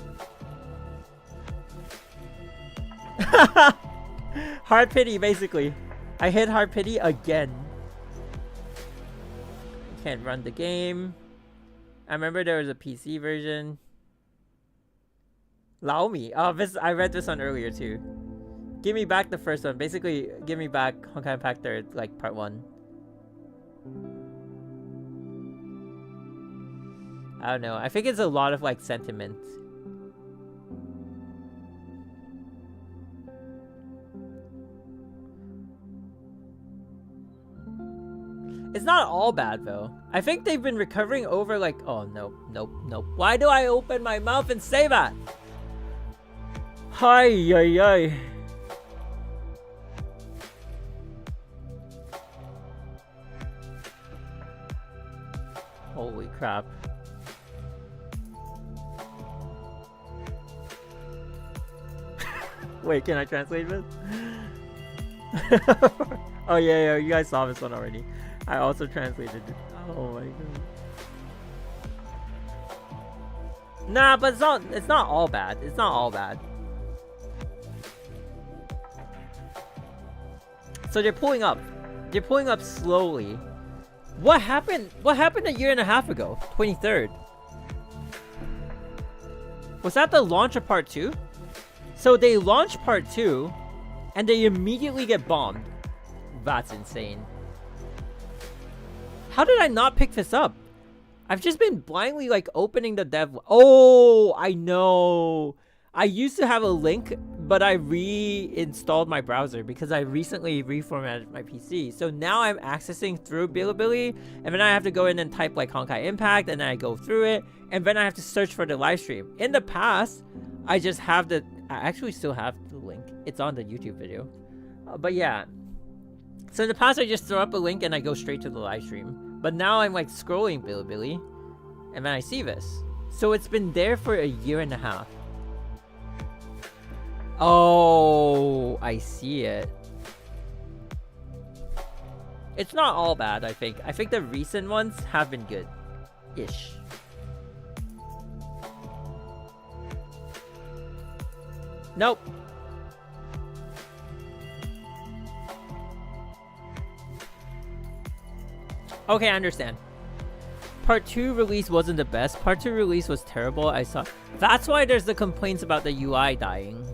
Hard pity, basically. I hit hard pity again. Can't run the game. I remember there was a PC version. Laomi. Oh, I read this one earlier too. Give me back the first one. Basically, give me back Honkai Impact 3rd, like part 1. I don't know. I think it's a lot of like sentiment. It's not all bad though. I think they've been recovering over like... Oh, nope, nope, nope. Why do I open my mouth and say that? Hi, yi, yi. Holy crap. Wait, can I translate this? Oh yeah, you guys saw this one already. I also translated it. Oh my god. Nah, but it's not all bad. It's not all bad. So they're pulling up. They're pulling up slowly. What happened? What happened a year and a half ago? 23rd. Was that the launch of part 2? So they launch part 2 and they immediately get bombed. That's insane. How did I not pick this up? I've just been blindly like opening the dev. Oh, I know. I used to have a link, but I reinstalled my browser because I recently reformatted my PC. So now I'm accessing through Bilibili, and then I have to go in and type like Honkai Impact, and then I go through it, and then I have to search for the live stream. In the past, I just have I actually still have the link. It's on the YouTube video. But yeah. So in the past, I just throw up a link and I go straight to the live stream. But now I'm like scrolling Bilibili, and then I see this. So it's been there for a year and a half. Oh, I see it. It's not all bad, I think. I think the recent ones have been good-ish. Nope. Okay, I understand. Part 2 release wasn't the best. Part 2 release was terrible. I saw. That's why there's the complaints about the UI dying.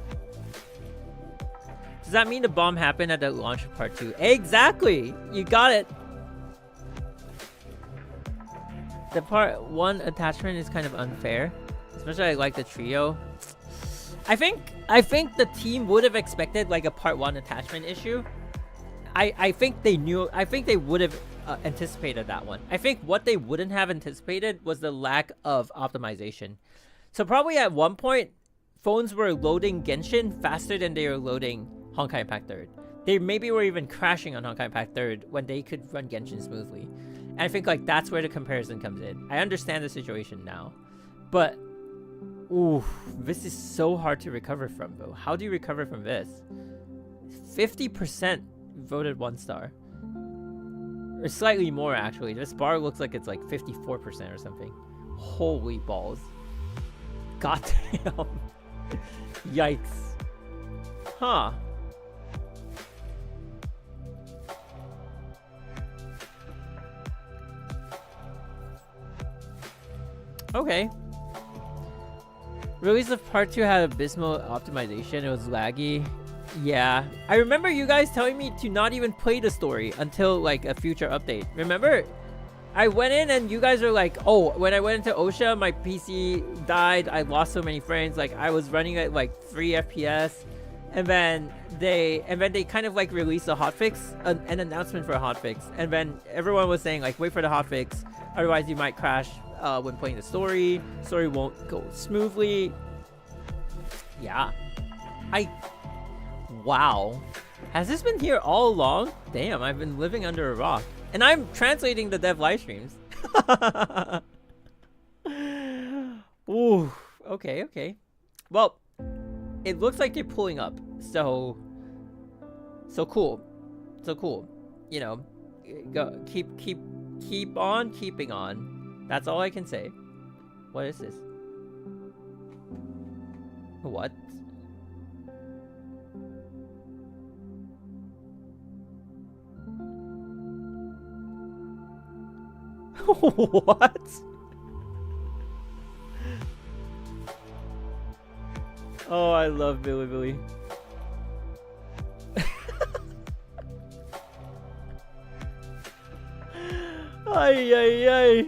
Does that mean the bomb happened at the launch of Part 2? Exactly! You got it! The Part 1 attachment is kind of unfair. Especially I like the trio. I think the team would have expected like a Part 1 attachment issue. I think they knew. I think they would have anticipated that one. I think what they wouldn't have anticipated was the lack of optimization. So probably at one point, phones were loading Genshin faster than they were loading Honkai Impact 3rd. They maybe were even crashing on Honkai Impact 3rd when they could run Genshin smoothly. And I think like that's where the comparison comes in. I understand the situation now, but ooh, this is so hard to recover from though. How do you recover from this? 50% voted 1 star. Or slightly more actually. This bar looks like it's like 54% or something. Holy balls. God damn. Yikes. Huh. Okay. Release of Part 2 had abysmal optimization. It was laggy. Yeah. I remember you guys telling me to not even play the story until like a future update. Remember? I went in and you guys were like, oh, when I went into OSHA, my PC died. I lost so many frames. Like I was running at like 3 FPS. And then they kind of like released a hotfix, an announcement for a hotfix. And then everyone was saying like, wait for the hotfix. Otherwise you might crash when playing the story. Story won't go smoothly. Yeah. Wow. Has this been here all along? Damn, I've been living under a rock. And I'm translating the dev live streams. Ooh, okay. Well, it looks like they're pulling up. So cool. You know, go keep on keeping on. That's all I can say. What is this? What? What? Oh, I love Bilibili. Ay.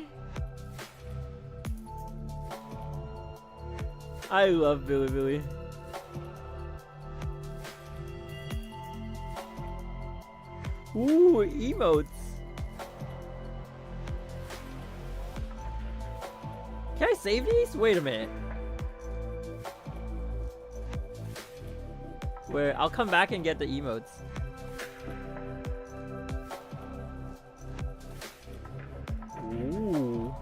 I love Bilibili. Ooh, emotes. Can I save these? Wait a minute. Where I'll come back and get the emotes. Ooh.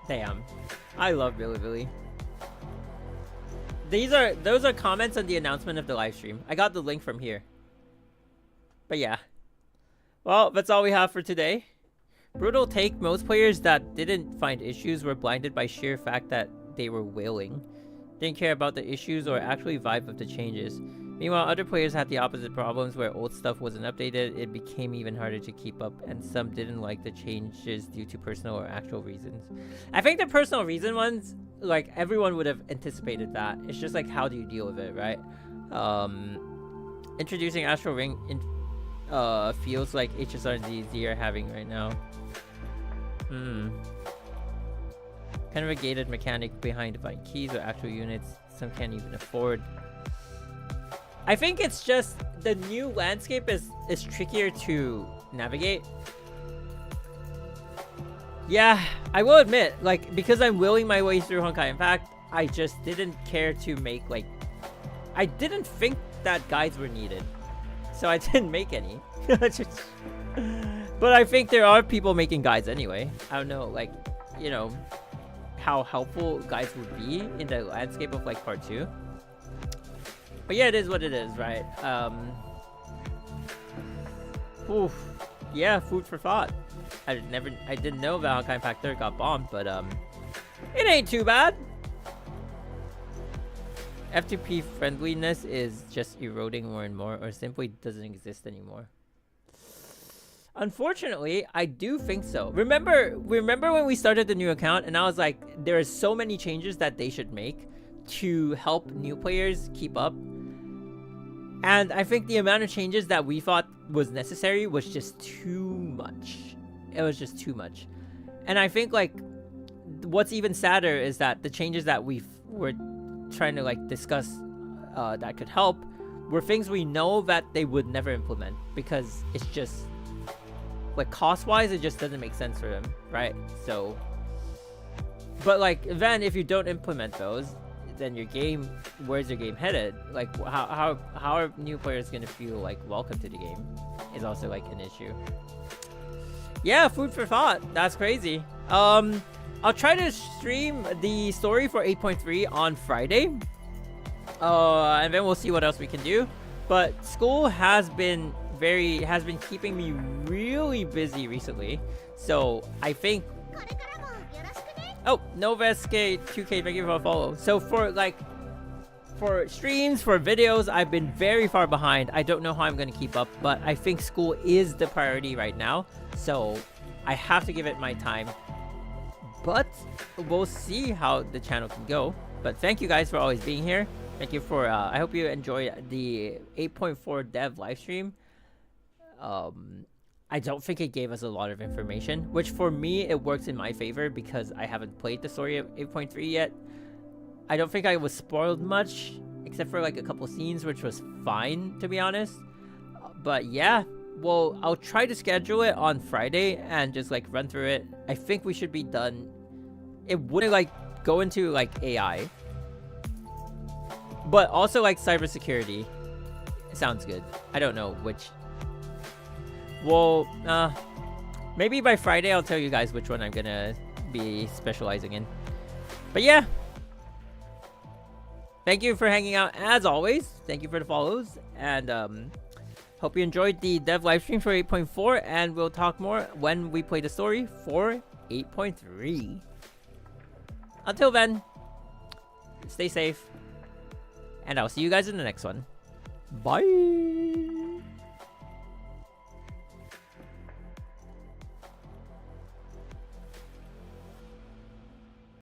Damn. I love Bilibili. Those are comments on the announcement of the live stream. I got the link from here. But yeah. Well, that's all we have for today. Brutal take, most players that didn't find issues were blinded by sheer fact that they were wailing. Didn't care about the issues or actually vibe with the changes. Meanwhile, other players had the opposite problems where old stuff wasn't updated, it became even harder to keep up, and some didn't like the changes due to personal or actual reasons. I think the personal reason ones, like, everyone would have anticipated that. It's just like, how do you deal with it, right? Introducing Astral Ring feels like HSR and ZZ are having right now. Kind of a gated mechanic behind defined keys or actual units some can't even afford. I think it's just the new landscape is trickier to navigate. Yeah, I will admit, like, because I'm willing my way through Honkai Impact, I just didn't care to make, like, I didn't think that guides were needed, so I didn't make any. But I think there are people making guides anyway. I don't know, like, you know, how helpful guides would be in the landscape of, like, part 2. But yeah, it is what it is, right? Oof. Yeah, food for thought. I didn't know that Honkai Impact 3 got bombed, but it ain't too bad. F2P friendliness is just eroding more and more, or simply doesn't exist anymore. Unfortunately, I do think so. Remember when we started the new account, and I was like, there are so many changes that they should make to help new players keep up. And I think the amount of changes that we thought was necessary was just too much. It was just too much. And I think, like, what's even sadder is that the changes that we were trying to, like, discuss that could help were things we know that they would never implement, because it's just, like, cost-wise, it just doesn't make sense for them, right? So, but, like, then if you don't implement those, then your game, where's your game headed? Like, how are new players gonna feel, like, welcome to the game is also, like, an issue. Yeah, food for thought. That's crazy. I'll try to stream the story for 8.3 on Friday. And then we'll see what else we can do. But school has been keeping me really busy recently. So I think, oh, Noveske 2K, thank you for a follow. So for streams, for videos, I've been very far behind. I don't know how I'm going to keep up, but I think school is the priority right now. So I have to give it my time. But we'll see how the channel can go. But thank you guys for always being here. Thank you for, I hope you enjoy the 8.4 dev livestream. I don't think it gave us a lot of information, which for me, it works in my favor because I haven't played the story of 8.3 yet. I don't think I was spoiled much, except for, like, a couple scenes, which was fine, to be honest. But yeah, well, I'll try to schedule it on Friday and just, like, run through it. I think we should be done. It wouldn't, like, go into, like, AI, but also, like, cybersecurity. It sounds good. I don't know which. Well, maybe by Friday I'll tell you guys which one I'm gonna be specializing in. But yeah, thank you for hanging out as always. Thank you for the follows, and hope you enjoyed the dev livestream for 8.4, and we'll talk more when we play the story for 8.3. Until then, stay safe, and I'll see you guys in the next one. Bye!